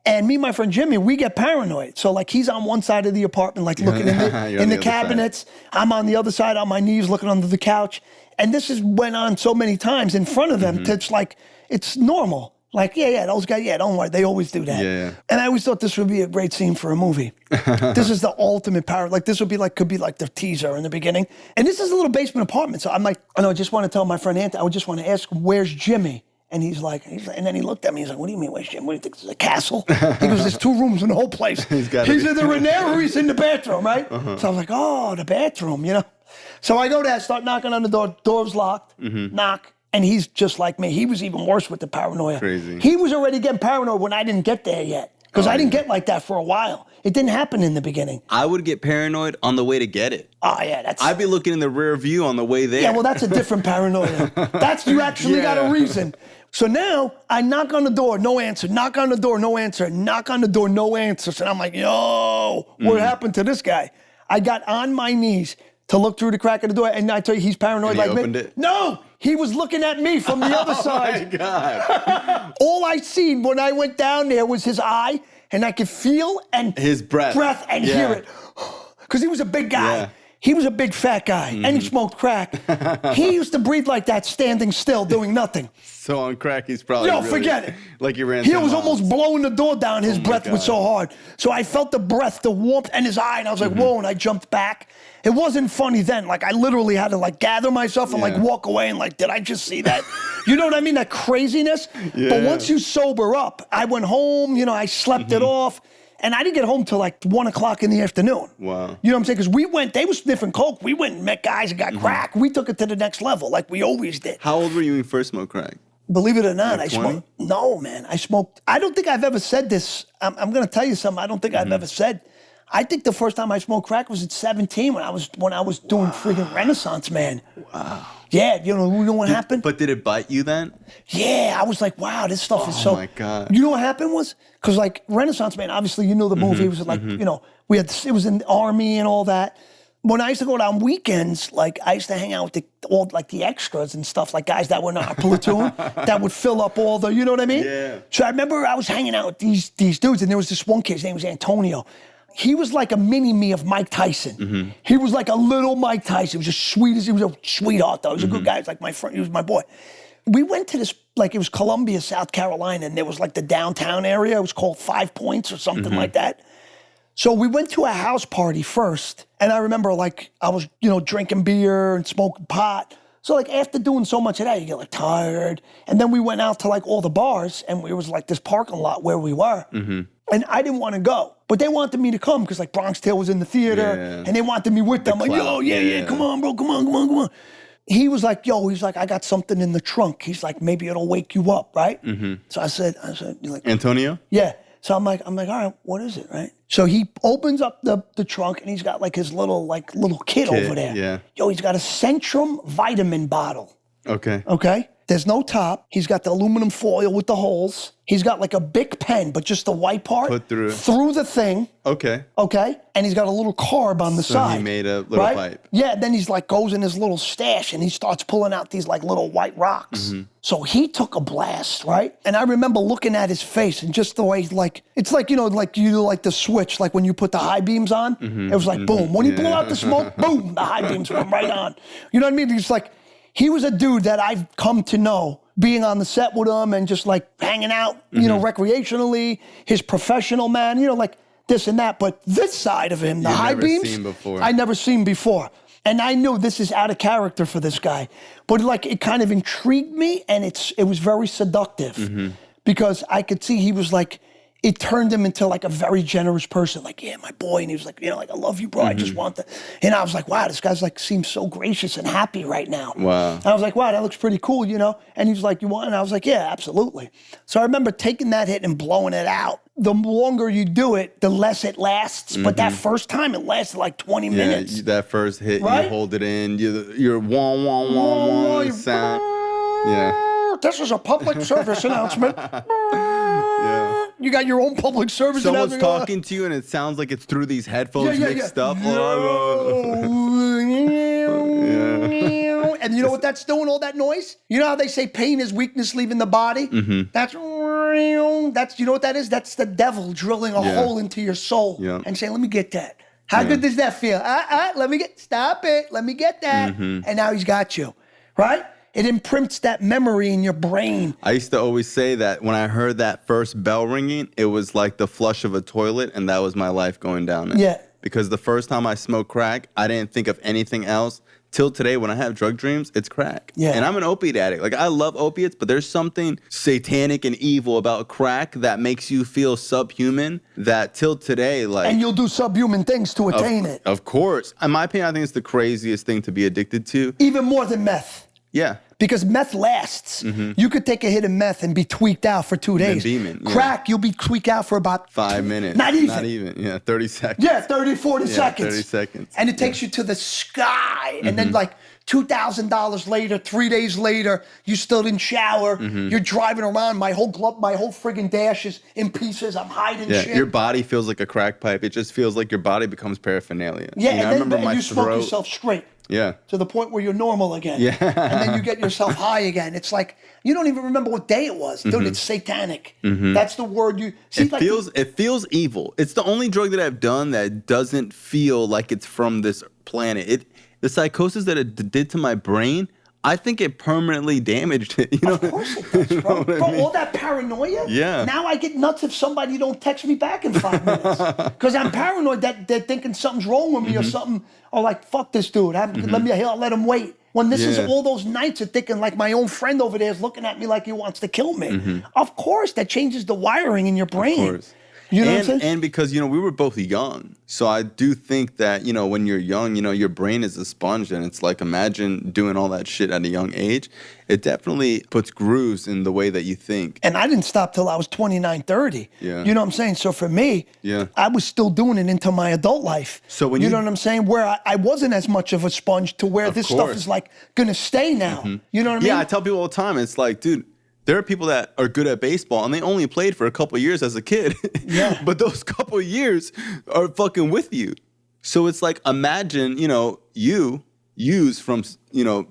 And me and my friend Jimmy, we get paranoid. So like he's on one side of the apartment, like looking in the cabinets. I'm on the other side on my knees looking under the couch. And this went on so many times in front of them that it's like, it's normal. Like, those guys, don't worry, they always do that. Yeah. And I always thought this would be a great scene for a movie. This is the ultimate power. Like this could be like the teaser in the beginning. And this is a little basement apartment. So I'm like, I just want to tell my friend Anthony, I would just want to ask him, where's Jimmy? And he's like, and then he looked at me. He's like, "What do you mean, where's Jim? What do you think this is a castle?" He goes, "There's 2 rooms in the whole place. He's either in there or he's in the bathroom, right?" So I'm like, "Oh, the bathroom, So I go there, start knocking on the door. Door's locked. Knock, and he's just like me. He was even worse with the paranoia. Crazy. He was already getting paranoid when I didn't get there yet, because I didn't get like that for a while. It didn't happen in the beginning. I would get paranoid on the way to get it. Oh yeah, I'd be looking in the rear view on the way there. Yeah, well, that's a different paranoia. That's you actually got a reason. So now I knock on the door, no answer. Knock on the door, no answer. Knock on the door, no answers. And I'm like, yo, what happened to this guy? I got on my knees to look through the crack of the door, and I tell you, he's paranoid like me. Opened it? No, he was looking at me from the other side. Oh my God. All I seen when I went down there was his eye, and I could feel and his breath and hear it. Because he was a big guy. Yeah. He was a big fat guy, and he smoked crack. He used to breathe like that, standing still, doing nothing. So on crack, he's probably forget it. Like he ran. He was almost blowing the door down. His breath was God. so hard. So I felt the breath, the warmth, and his eye, and I was like, whoa, and I jumped back. It wasn't funny then. Like, I literally had to, like, gather myself and, like, walk away and, like, did I just see that? You know what I mean? That craziness. Yeah. But once you sober up, I went home, I slept it off. And I didn't get home till like 1 o'clock in the afternoon. Wow. You know what I'm saying? Because they were sniffing coke. We went and met guys and got crack. We took it to the next level like we always did. How old were you when you first smoked crack? Believe it or not, Like I smoked. No, man. I smoked. I don't think I've ever said this. I'm going to tell you something I don't think I've ever said. I think the first time I smoked crack was at 17 when I was doing friggin' Renaissance Man. Wow. Yeah, you know what happened? But did it bite you then? Yeah, I was like, wow, this stuff is so. Oh my God. You know what happened was? Because like Renaissance Man, obviously you know the movie. It was like, it was in the army and all that. When I used to go down weekends, like I used to hang out with all the extras and stuff, like guys that were in our platoon that would fill up all the, you know what I mean? Yeah. So I remember I was hanging out with these dudes, and there was this one kid, his name was Antonio. He was like a mini-me of Mike Tyson. He was like a little Mike Tyson. He was he was a sweetheart, though. He was a good guy. He was like my friend. He was my boy. We went to this, like it was Columbia, South Carolina, and there was like the downtown area. It was called 5 Points or something like that. So we went to a house party first, and I remember like I was, drinking beer and smoking pot. So like after doing so much of that, you get like tired. And then we went out to like all the bars, and it was like this parking lot where we were. And I didn't want to go, but they wanted me to come because like Bronx Tale was in the theater, and they wanted me with them. Like, yo, yeah, come on, bro, come on. He was like, I got something in the trunk. He's like, maybe it'll wake you up, right? So I said, like, Antonio? Yeah. So I'm like, all right, what is it, right? So he opens up the trunk, and he's got like his little kid over there. Yeah. He's got a Centrum vitamin bottle. Okay. There's no top. He's got the aluminum foil with the holes. He's got like a Bic pen, but just the white part. Put through the thing. Okay. And he's got a little carb on the side. So he made a little pipe. Yeah, then he's like goes in his little stash and he starts pulling out these like little white rocks. So he took a blast, right? And I remember looking at his face and just the way like, it's like, like you do like the switch, like when you put the high beams on, it was like boom. When he blew out the smoke, boom, the high beams went right on. You know what I mean? He's like, he was a dude that I've come to know, being on the set with him and just like hanging out, you know, recreationally, his professional man, you know, like this and that. But this side of him, the high beams, I never seen before. And I knew this is out of character for this guy. But like, it kind of intrigued me, and it was very seductive because I could see he was like, it turned him into like a very generous person. Like, yeah, my boy. And he was like, you know, like, I love you, bro. I just want that. And I was like, wow, this guy's like, seems so gracious and happy right now. Wow. And I was like, wow, that looks pretty cool, you know? And he was like, you want? And I was like, yeah, absolutely. So I remember taking that hit and blowing it out. The longer you do it, the less it lasts. But that first time, it lasted like 20 minutes. That first hit, right? You hold it in, you're wah, wah, wah, wah, sound. Yeah. This is a public service announcement. You got your own public service announcement. Someone's talking to you and it sounds like it's through these headphones mixed up. And you know what that's doing, all that noise? You know how they say pain is weakness leaving the body? That's, you know what that is? That's the devil drilling a hole into your soul and saying, let me get that. How good does that feel? Stop it. Let me get that. And now he's got you, right? It imprints that memory in your brain. I used to always say that when I heard that first bell ringing, it was like the flush of a toilet, and that was my life going down. Yeah. Because the first time I smoked crack, I didn't think of anything else. Till today, when I have drug dreams, it's crack. Yeah. And I'm an opiate addict. Like, I love opiates, but there's something satanic and evil about crack that makes you feel subhuman that till today, like... And you'll do subhuman things to attain it. Of course. In my opinion, I think it's the craziest thing to be addicted to. Even more than meth. Yeah. Because meth lasts. You could take a hit of meth and be tweaked out for 2 days. Crack, you'll be tweaked out for about 5 minutes. Not even. Yeah, 30 seconds. Yeah, 30, 40 seconds. 30 seconds. And it takes you to the sky. And then like $2,000 later, 3 days later, you still didn't shower. You're driving around. My whole friggin' dash is in pieces. I'm hiding shit. Your body feels like a crack pipe. It just feels like your body becomes paraphernalia. Yeah, I remember my you smoke yourself straight. Yeah. To the point where you're normal again. Yeah. And then you get yourself high again. It's like, you don't even remember what day it was. Dude, it's satanic. That's the word you... See, it feels evil. It's the only drug that I've done that doesn't feel like it's from this planet. The psychosis that it did to my brain, I think it permanently damaged it. You know? Of course it does, bro. Bro, all that paranoia? Yeah. Now I get nuts if somebody don't text me back in 5 minutes. Because I'm paranoid that they're thinking something's wrong with me or something. Or like, fuck this dude. I'll let him wait. When this is all those nights of thinking like my own friend over there is looking at me like he wants to kill me. Of course, that changes the wiring in your brain. Of course. You know what I'm saying? And because, we were both young. So I do think that, when you're young, your brain is a sponge. And it's like, imagine doing all that shit at a young age. It definitely puts grooves in the way that you think. And I didn't stop till I was 29, 30. Yeah. You know what I'm saying? So for me, I was still doing it into my adult life. So when you know what I'm saying? Where I wasn't as much of a sponge to where this stuff is like going to stay now. You know what I mean? Yeah, I tell people all the time, it's like, dude, there are people that are good at baseball and they only played for a couple of years as a kid. Yeah. But those couple of years are fucking with you. So it's like, imagine, you use from,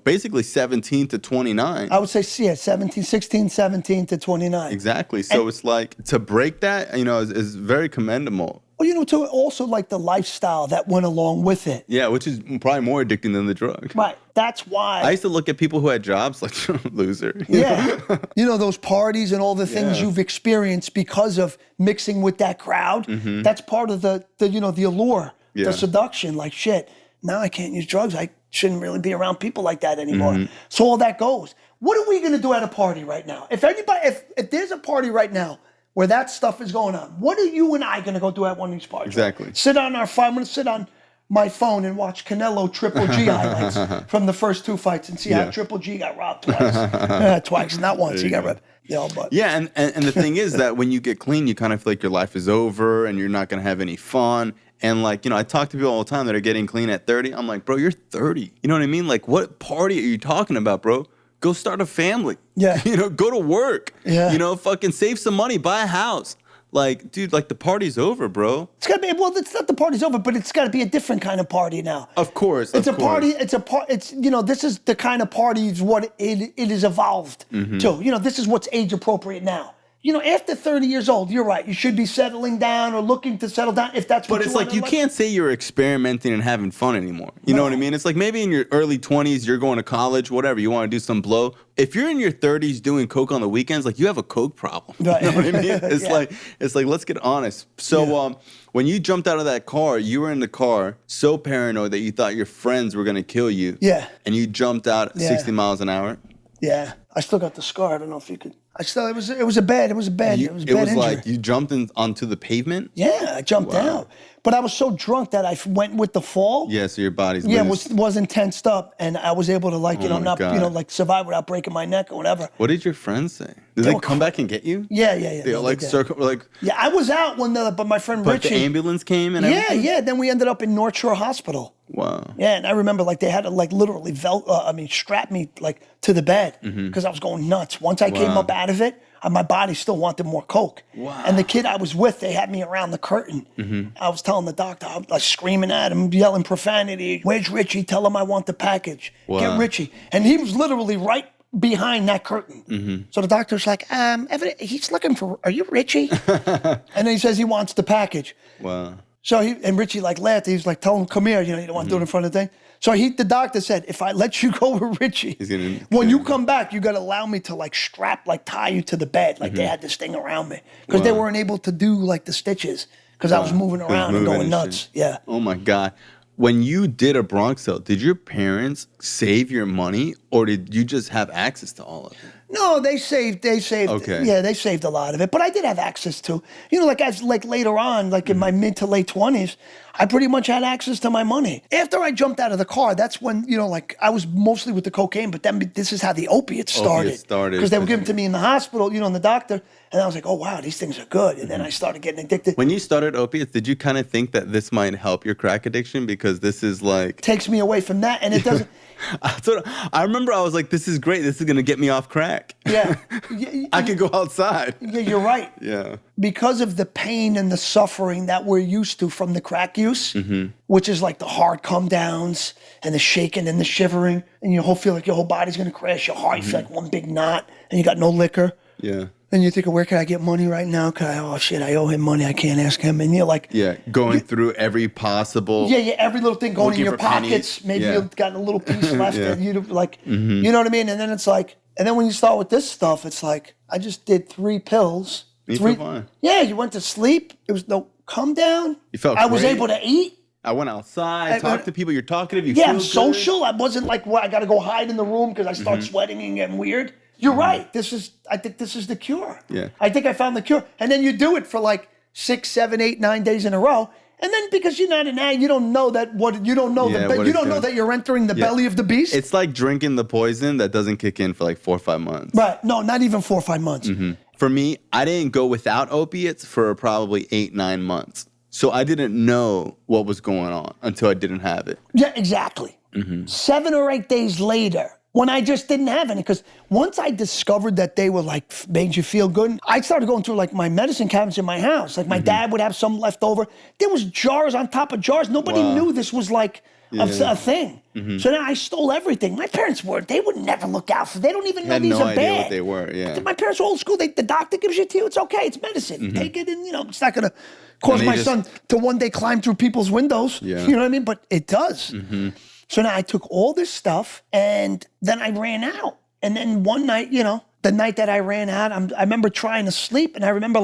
basically 17 to 29. I would say, 16, 17 to 29. Exactly. So it's like, to break that, is very commendable. Well, to also like the lifestyle that went along with it. Yeah, which is probably more addicting than the drug. Right. That's why. I used to look at people who had jobs like, loser. Yeah. Those parties and all the things you've experienced because of mixing with that crowd. That's part of the allure, the seduction. Like, shit, now I can't use drugs. I shouldn't really be around people like that anymore. So all that goes. What are we going to do at a party right now? If there's a party right now where that stuff is going on, what are you and I going to go do at one of these parties? Exactly. I'm going to sit on my phone and watch Canelo Triple G highlights from the first 2 fights and see how Triple G got robbed twice. Twice, not once. He got robbed. Yeah, and the thing is that when you get clean, you kind of feel like your life is over and you're not going to have any fun. And like, I talk to people all the time that are getting clean at 30. I'm like, bro, you're 30. You know what I mean? Like, what party are you talking about, bro? Go start a family. Yeah. Go to work. Yeah. Fucking save some money, buy a house. Like, dude, like the party's over, bro. It's gotta be, it's not the party's over, but it's gotta be a different kind of party now. Of course. It's a party, this is the kind of party is what it is evolved to. This is what's age appropriate now. after 30 years old, you're right. You should be settling down or looking to settle down if that's what But it's like you can't say you're experimenting and having fun anymore. You know what I mean? It's like maybe in your early 20s, you're going to college, whatever. You want to do some blow. If you're in your 30s doing coke on the weekends, like you have a coke problem. Right. You know what I mean? It's like let's get honest. So when you jumped out of that car, you were in the car so paranoid that you thought your friends were going to kill you. Yeah. And you jumped out at 60 miles an hour. Yeah. I still got the scar. I don't know if you could. It was a bad injury. Like you jumped onto the pavement? Yeah, I jumped out. But I was so drunk that I went with the fall. Yeah, so your body's loose. wasn't tensed up, and I was able to not survive without breaking my neck or whatever. What did your friends say? Did they come back and get you? Yeah. They circle Yeah, I was out but my friend Richie. But the ambulance came and everything? Yeah. Then we ended up in North Shore Hospital. Wow. Yeah, and I remember they had to literally strap me to the bed because I was going nuts. Once I came up out of it, my body still wanted more coke. Wow. And the kid I was with, they had me around the curtain. I was telling the doctor, I was screaming at him, yelling profanity. Where's Richie? Tell him I want the package. Wow. Get Richie. And he was literally right behind that curtain. So the doctor's like, he's looking for, are you Richie? And then he says he wants the package. Wow. So Richie laughed. He was like, tell him, come here. You don't want to do it in front of the thing. So the doctor said, if I let you go with Richie, when you come back, you got to allow me to tie you to the bed. They had this thing around me because they weren't able to do the stitches because I was moving around and going nuts. Yeah. Oh my God. When you did A Bronx Tale, did your parents save your money or did you just have access to all of it? No, they saved. Okay. Yeah, they saved a lot of it. But I did have access to, as later on, in my mid to late 20s, I pretty much had access to my money. After I jumped out of the car, that's when, I was mostly with the cocaine, but then this is how the opiates started. Because they were given to me in the hospital, and the doctor, and I was like, oh, wow, these things are good. And then I started getting addicted. When you started opiates, did you kind of think that this might help your crack addiction? Because this is takes me away from that, and it doesn't. I remember I was like, this is great. This is going to get me off crack. Yeah. I could go outside. Yeah, you're right. Yeah. Because of the pain and the suffering that we're used to from the crack use, which is the hard come downs and the shaking and the shivering, and you feel like your whole body's going to crash, your heart, you feel like one big knot, and you got no liquor. Yeah. And you're thinking, where can I get money right now? Oh, shit, I owe him money. I can't ask him. And you're like... Yeah, going through every possible... Yeah, every little thing going in your pockets. Pennies. Maybe you've got a little piece left. And you you know what I mean? And then it's and then when you start with this stuff, it's I just did 3 pills. You feel fine. Yeah, you went to sleep. It was no come down. You felt I was able to eat. I went outside, talked to people you're talking to. I'm social. I wasn't I got to go hide in the room because I start sweating and getting weird. You're right. I think this is the cure. Yeah. I think I found the cure. And then you do it for 6, 7, 8, 9 days in a row. And then because you're not an addict, you don't know that that you're entering the belly of the beast. It's like drinking the poison that doesn't kick in for 4 or 5 months. Right. No, not even 4 or 5 months. For me, I didn't go without opiates for probably 8, 9 months. So I didn't know what was going on until I didn't have it. Yeah, exactly. 7 or 8 days later, when I just didn't have any, because once I discovered that they were made you feel good, I started going through my medicine cabinets in my house. My dad would have some left over. There was jars on top of jars. Nobody knew this was a thing. So now I stole everything. My parents they would never look out for. They don't even know these are bad. Had no idea what they were. Yeah. My parents were old school. The doctor gives it to you. It's okay. It's medicine. Take it, and it's not gonna cause my son to one day climb through people's windows. Yeah. You know what I mean? But it does. So now I took all this stuff and then I ran out. And then one night, the night that I ran out, I remember trying to sleep and I remember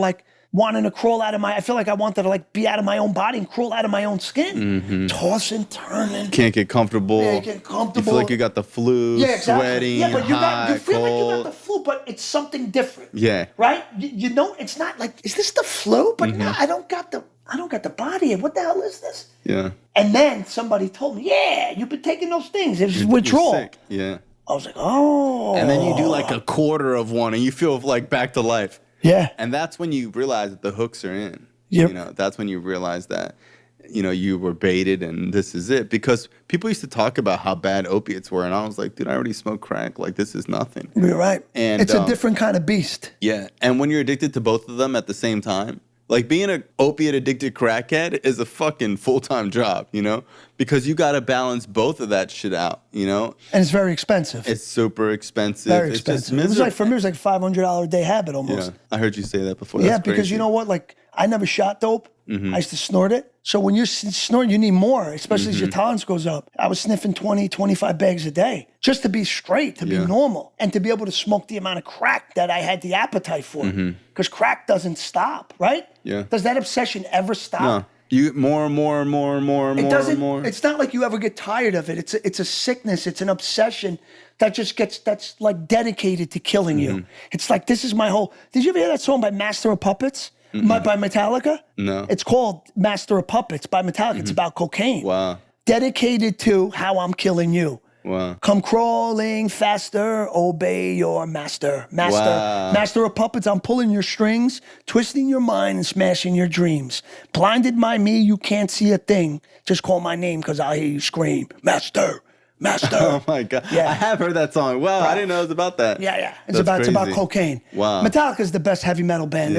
wanting to crawl out of I feel like I wanted to be out of my own body and crawl out of my own skin. Tossing, turning. Can't get comfortable. Yeah, get comfortable. You feel like you got the flu, sweating, but hot, you feel cold. like you got the flu, but it's something different. Yeah. Right? It's not is this the flu? But no, I don't got the body. What the hell is this? Yeah. And then somebody told me, yeah, you've been taking those things. It's withdrawal. You're sick. Yeah. I was like, oh. And then you do a quarter of one and you feel back to life. Yeah. And that's when you realize that the hooks are in. Yep. That's when you realize that, you were baited and this is it. Because people used to talk about how bad opiates were. And I was like, dude, I already smoked crack. This is nothing. You're right. And it's a different kind of beast. Yeah. And when you're addicted to both of them at the same time, Like being an opiate addicted crackhead is a fucking full-time job, you know? Because you got to balance both of that shit out, you know? And it's very expensive. It's super expensive. Very it's expensive. Just It was like, for me, it was like $500 a day habit almost. Yeah, I heard you say that before. Yeah, That's because crazy. you know what? Like, I never shot dope. I used to snort it. So when you're snorting, you need more, especially as your tolerance goes up. I was sniffing 20, 25 bags a day just to be straight, to be normal, and to be able to smoke the amount of crack that I had the appetite for. Because crack doesn't stop, right? Yeah. Does that obsession ever stop? No. You more and more and more and more and It more doesn't. and more. It's not like you ever get tired of it. It's a sickness. It's an obsession that's like dedicated to killing you. It's like, this is my whole. Did you ever hear that song by Master of Puppets? By Metallica? No. It's called Master of Puppets by Metallica. It's about cocaine. Wow. Dedicated to how I'm killing you. Wow. Come crawling faster, obey your master. Master of Puppets, I'm pulling your strings, twisting your mind and smashing your dreams. Blinded by me, you can't see a thing. Just call my name because I'll hear you scream. Master. Oh my God. Yeah. I have heard that song. Wow, I didn't know it was about that. Yeah. It's That's about crazy. cocaine. Wow. Metallica's the best heavy metal band.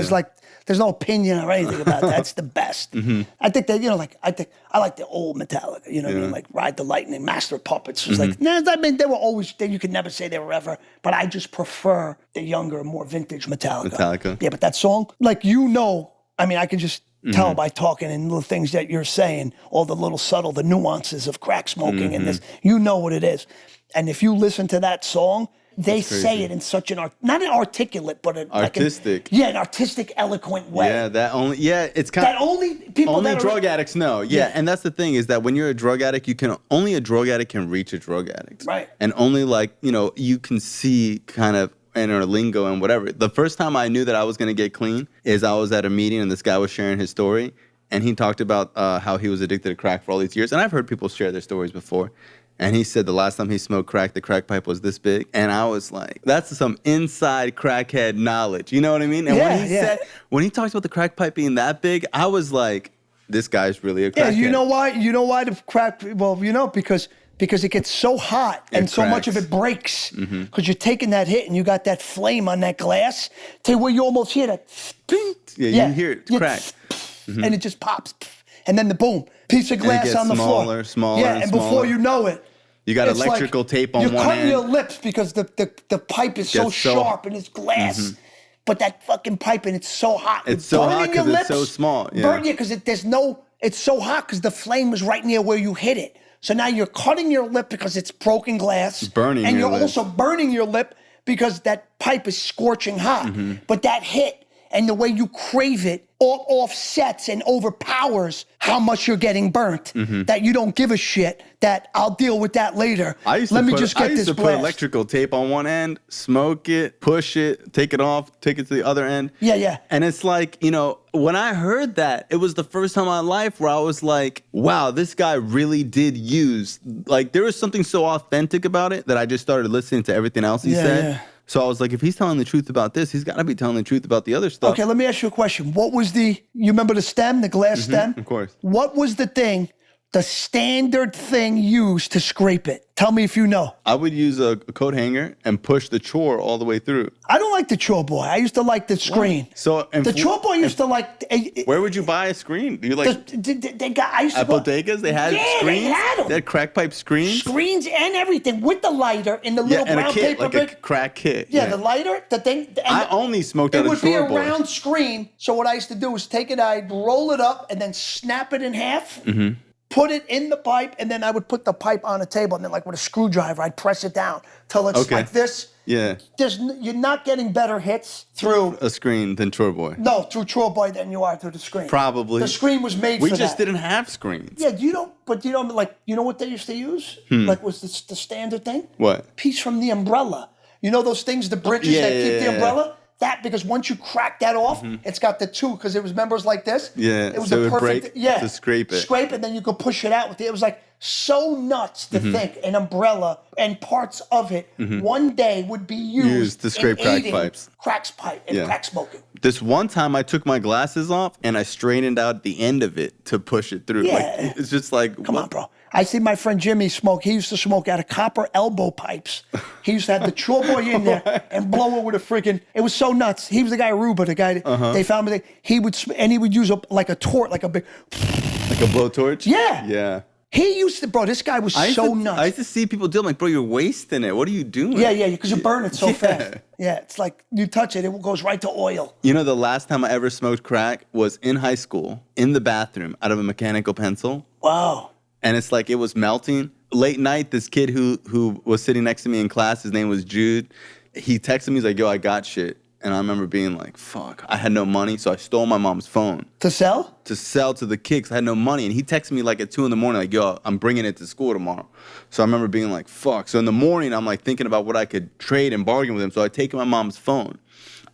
There's no opinion or anything about that. It's the best. I think that, I like the old Metallica, you know what I mean? Like Ride the Lightning, Master of Puppets. Was like, I mean, they were always, you could never say they were ever, but I just prefer the younger, more vintage Metallica. Yeah, but that song, like, I mean, I can just tell by talking and little things that you're saying, all the little subtle, the nuances of crack smoking and this, you know what it is. And if you listen to that song, they say it in such not an articulate, but artistic. An artistic, eloquent way. Yeah, it's kind of only people only that drug addicts know. Yeah, and that's the thing is that when you're a drug addict, only a drug addict can reach a drug addict. Right. And only you can see kind of in our lingo and whatever. The first time I knew that I was going to get clean is I was at a meeting and this guy was sharing his story and he talked about how he was addicted to crack for all these years. And I've heard people share their stories before. And he said the last time he smoked crack, the crack pipe was this big. And I was like, that's some inside crackhead knowledge. You know what I mean? And when he talks about the crack pipe being that big, I was like, this guy's really a crackhead. Yeah, you know why? You know why the crack, because it gets so hot and so much of it breaks. Because you're taking that hit and you got that flame on that glass to where you almost hear that. Yeah, you hear it crack. And it just pops. And then the boom, piece of glass on the floor. Smaller, yeah, and before you know it, you got electrical tape on one end. You're cutting your lips because the pipe is so sharp and it's glass. But that fucking pipe and it's so hot. It's so hot because it's so small. Yeah. Burn you because it's so hot because the flame was right near where you hit it. So now you're cutting your lip because it's broken glass. And you're also burning your lip because that pipe is scorching hot. But that hit and the way you crave it all offsets and overpowers how much you're getting burnt. That you don't give a shit. That I'll deal with that later. I used to put electrical tape on one end, smoke it, push it, take it off, take it to the other end. Yeah. And it's like, when I heard that, it was the first time in my life where I was like, wow, this guy really did use, like, there was something so authentic about it that I just started listening to everything else he said. Yeah. So I was like, if he's telling the truth about this, he's got to be telling the truth about the other stuff. Okay, let me ask you a question. What was you remember the stem, the glass stem? Of course. What was the standard thing used to scrape it? Tell me if you know. I would use a coat hanger and push the chore all the way through. I don't like the chore boy. I used to like the screen. So the chore boy used to like. Where would you buy a screen? Do you like I used to at bodegas? They had screens. They had them. They had crack pipe screens. Screens and everything with the lighter in the little brown paper like bag. a crack kit. Yeah, the lighter, the thing. I only smoked out of chore boy. It would be a round screen. So what I used to do was take it, I'd roll it up and then snap it in half. Put it in the pipe, and then I would put the pipe on a table, and then like with a screwdriver, I'd press it down till it's like this. Yeah. You're not getting better hits through a screen than Chore Boy. No, through Chore Boy than you are through the screen. Probably. The screen was made for that. We just didn't have screens. Yeah, you know what they used to use? Like was the standard thing? What? Piece from the umbrella. You know those things, the bridges that keep the umbrella? That, because once you crack that off, it's got the two, because it was members like this. Yeah, it was so the it would perfect. break to scrape it. Scrape it, then you could push it out with it. It was like so nuts to think an umbrella and parts of it one day would be used to scrape crack pipes. Crack smoking. This one time I took my glasses off and I straightened out the end of it to push it through. Yeah. Like, it's just like, come on, bro. I see my friend Jimmy smoke. He used to smoke out of copper elbow pipes. He used to have the chore boy in there and blow it with a freaking. It was so nuts. He was the guy Aruba, the guy they found me. He would use like a torch, like a big. Like a blowtorch? Yeah. Yeah. He used to, bro, this guy was so nuts. I used to see people do it. I'm like, bro, you're wasting it. What are you doing? Yeah, because you burn it so fast. Yeah, it's like you touch it, it goes right to oil. You know, the last time I ever smoked crack was in high school, in the bathroom, out of a mechanical pencil. Wow. And it's like it was melting. Late night, this kid who was sitting next to me in class, his name was Jude, he texted me, he's like, yo, I got shit. And I remember being like, fuck, I had no money, so I stole my mom's phone. To sell? To sell to the kid, 'cause I had no money. And he texted me like at 2 a.m, like, yo, I'm bringing it to school tomorrow. So I remember being like, fuck. So in the morning, I'm like thinking about what I could trade and bargain with him. So I take my mom's phone.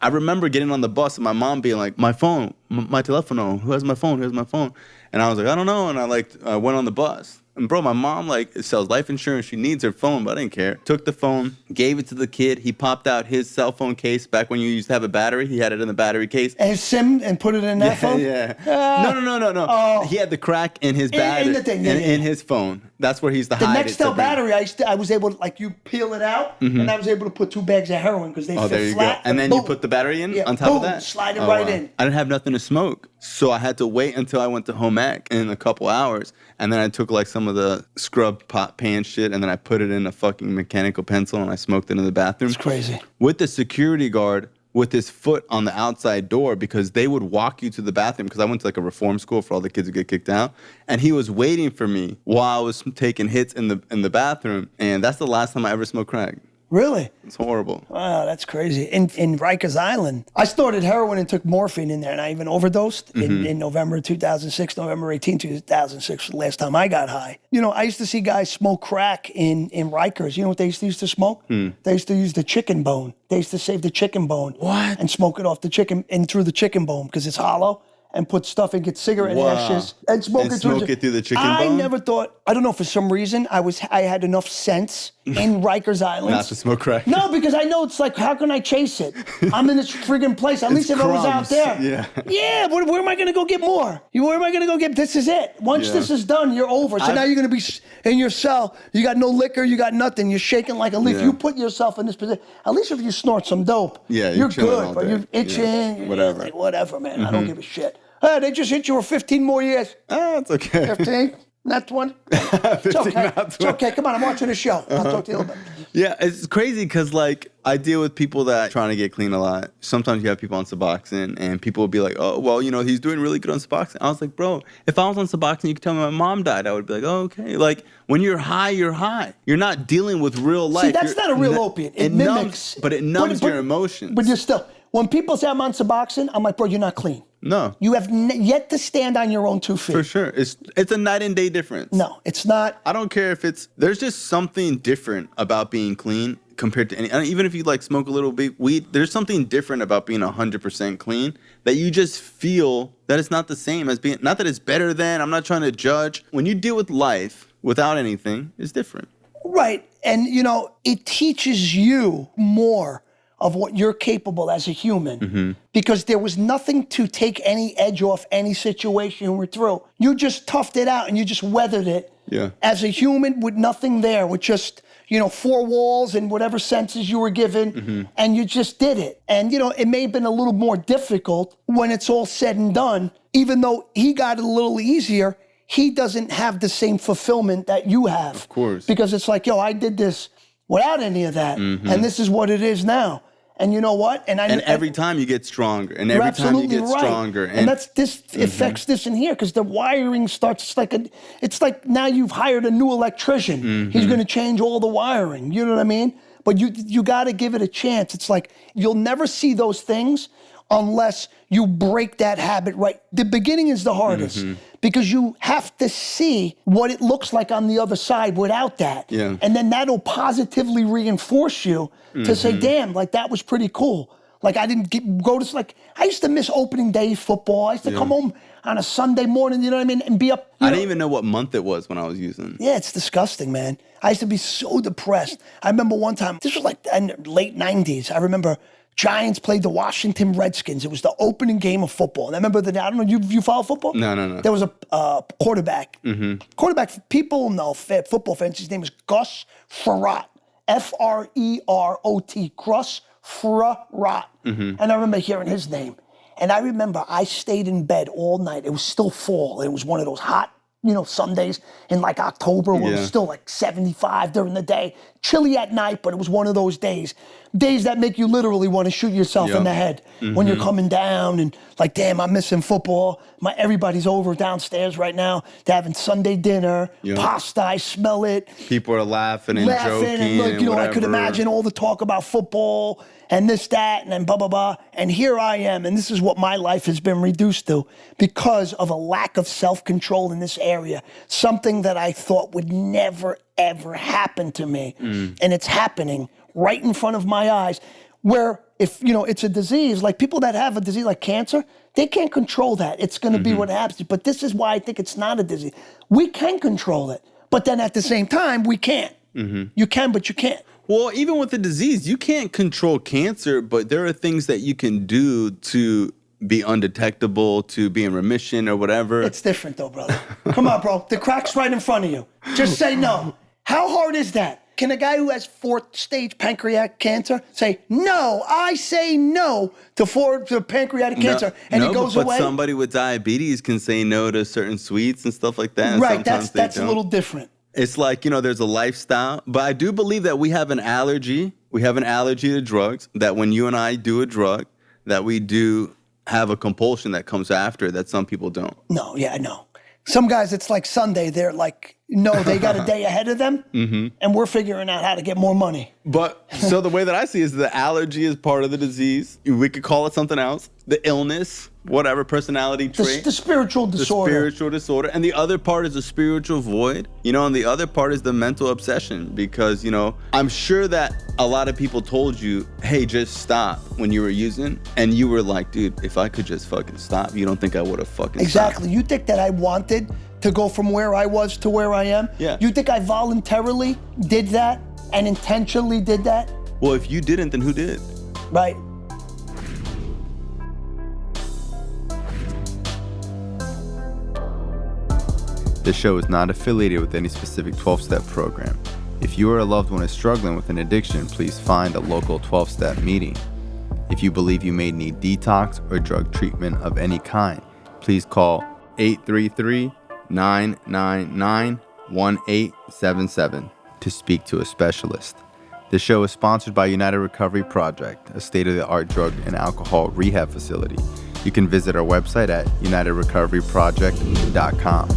I remember getting on the bus and my mom being like, my phone, my telephone, who has my phone, who has my phone? And I was like, I don't know. And I went on the bus. And bro, my mom sells life insurance. She needs her phone, but I didn't care. Took the phone, gave it to the kid. He popped out his cell phone case back when you used to have a battery. He had it in the battery case. And his SIM and put it in that phone? Yeah. No. Oh. He had the crack in his battery. In the thing. In his phone. That's where he's the hide it. The Nextel battery, I was able to, like, you peel it out, and I was able to put 2 bags of heroin because they fit there you flat. go. And then boom. you put the battery in on top boom, of that? slide it right in. I didn't have nothing to smoke. So I had to wait until I went to home ec in a couple hours. And then I took like some of the scrub pot pan shit and then I put it in a fucking mechanical pencil and I smoked it in the bathroom. It's crazy. With the security guard with his foot on the outside door because they would walk you to the bathroom because I went to like a reform school for all the kids who get kicked out. And he was waiting for me while I was taking hits in the bathroom. And that's the last time I ever smoked crack. Really? It's horrible. Wow, that's crazy. In Rikers Island, I snorted heroin and took morphine in there, and I even overdosed in November 2006, November 18, 2006, the last time I got high. You know, I used to see guys smoke crack in Rikers. You know what they used to smoke? They used to use the chicken bone. They used to save the chicken bone. What? And smoke it off the chicken and through the chicken bone because it's hollow. And put stuff and get cigarette ashes and smoke it through the chicken bone? I never thought, I don't know, for some reason, I had enough sense in Rikers Island. Not to smoke crack. No, because I know it's like, how can I chase it? I'm in this friggin' place. At least if I was out there. Yeah. Yeah, where am I going to go get more? Where am I going to go get? This is it. Once this is done, you're over. So now you're going to be in your cell. You got no liquor. You got nothing. You're shaking like a leaf. Yeah. You put yourself in this position. At least if you snort some dope, you're good. But you're itching. Whatever. Like, whatever, man. I don't give a shit. They just hit you for 15 more years. It's okay. 15? Not 20? It's okay. It's okay. Come on, I'm watching the show. I'll talk to you a little bit. Yeah, it's crazy because, like, I deal with people that are trying to get clean a lot. Sometimes you have people on Suboxone, and people will be like, oh, well, you know, he's doing really good on Suboxone. I was like, bro, if I was on Suboxone, you could tell me my mom died. I would be like, oh, okay. Like, when you're high, you're high. You're not dealing with real life. See, that's not a real opiate. It mimics. But it numbs your emotions. But you're still, when people say I'm on Suboxone, I'm like, bro, you're not clean. No. You have yet to stand on your own 2 feet. For sure. It's a night and day difference. No, it's not. I don't care if there's just something different about being clean compared to even if you like smoke a little bit weed, there's something different about being 100% clean that you just feel that it's not the same as being, not that it's better than, I'm not trying to judge. When you deal with life without anything, it's different. Right. And, you know, it teaches you more of what you're capable as a human because there was nothing to take any edge off any situation you were through. You just toughed it out and you just weathered it as a human with nothing there, with just, you know, 4 walls and whatever senses you were given, and you just did it. And, you know, it may have been a little more difficult when it's all said and done, even though he got it a little easier, he doesn't have the same fulfillment that you have. Of course. Because it's like, yo, I did this without any of that, and this is what it is now. And you know what? And every time you get stronger, and every time you get stronger, and that's this affects this in here because the wiring starts. It's like now you've hired a new electrician. He's going to change all the wiring. You know what I mean? But you got to give it a chance. It's like you'll never see those things unless you break that habit right. The beginning is the hardest because you have to see what it looks like on the other side without that. Yeah. And then that'll positively reinforce you to say, damn, like that was pretty cool. Like I didn't go to, like, I used to miss opening day football. I used to come home on a Sunday morning, you know what I mean, and be up. I didn't even know what month it was when I was using. Yeah, it's disgusting, man. I used to be so depressed. I remember one time, this was like in the late 90s. I remember Giants played the Washington Redskins. It was the opening game of football. And I remember I don't know, you follow football? No. There was a quarterback. Quarterback, people know, football fans, his name is Gus Frerotte. F-R-E-R-O-T, Gus Frerotte. And I remember hearing his name. And I remember I stayed in bed all night. It was still fall. It was one of those hot, Sundays in like October where it was still like 75 during the day. Chilly at night, but it was one of those days that make you literally want to shoot yourself in the head when you're coming down and like, damn, I'm missing football. Everybody's over downstairs right now. They're having Sunday dinner, pasta, I smell it. People are laughing and joking and like, I could imagine all the talk about football and this, that, and then blah, blah, blah. And here I am, and this is what my life has been reduced to because of a lack of self-control in this area, something that I thought would never, ever happen to me. And it's happening right in front of my eyes, where if, it's a disease, like people that have a disease like cancer, they can't control that. It's going to be what happens. But this is why I think it's not a disease. We can control it, but then at the same time, we can't. You can, but you can't. Well, even with the disease, you can't control cancer, but there are things that you can do to be undetectable, to be in remission or whatever. It's different though, brother. Come on, bro. The crack's right in front of you. Just say no. How hard is that? Can a guy who has 4th stage pancreatic cancer say, no, I say no to pancreatic cancer, and he goes away? But somebody with diabetes can say no to certain sweets and stuff like that. Right, that's a little different. It's like, there's a lifestyle, but I do believe that we have an allergy. We have an allergy to drugs, that when you and I do a drug, that we do have a compulsion that comes after that some people don't. No, yeah, I know. Some guys, it's like Sunday, they're like, no, they got a day ahead of them, and we're figuring out how to get more money. But, so the way that I see it is the allergy is part of the disease. We could call it something else. The illness, whatever, personality trait. The spiritual disorder. The spiritual disorder. And the other part is the spiritual void, and the other part is the mental obsession. Because, I'm sure that a lot of people told you, hey, just stop when you were using. And you were like, dude, if I could just fucking stop, you don't think I would have fucking Exactly. stopped. You think that I wanted to go from where I was to where I am? Yeah. You think I voluntarily did that and intentionally did that? Well, if you didn't, then who did? Right. This show is not affiliated with any specific 12-step program. If you or a loved one is struggling with an addiction, please find a local 12-step meeting. If you believe you may need detox or drug treatment of any kind, please call 833-999-1877 to speak to a specialist. The show is sponsored by United Recovery Project, a state-of-the-art drug and alcohol rehab facility. You can visit our website at unitedrecoveryproject.com.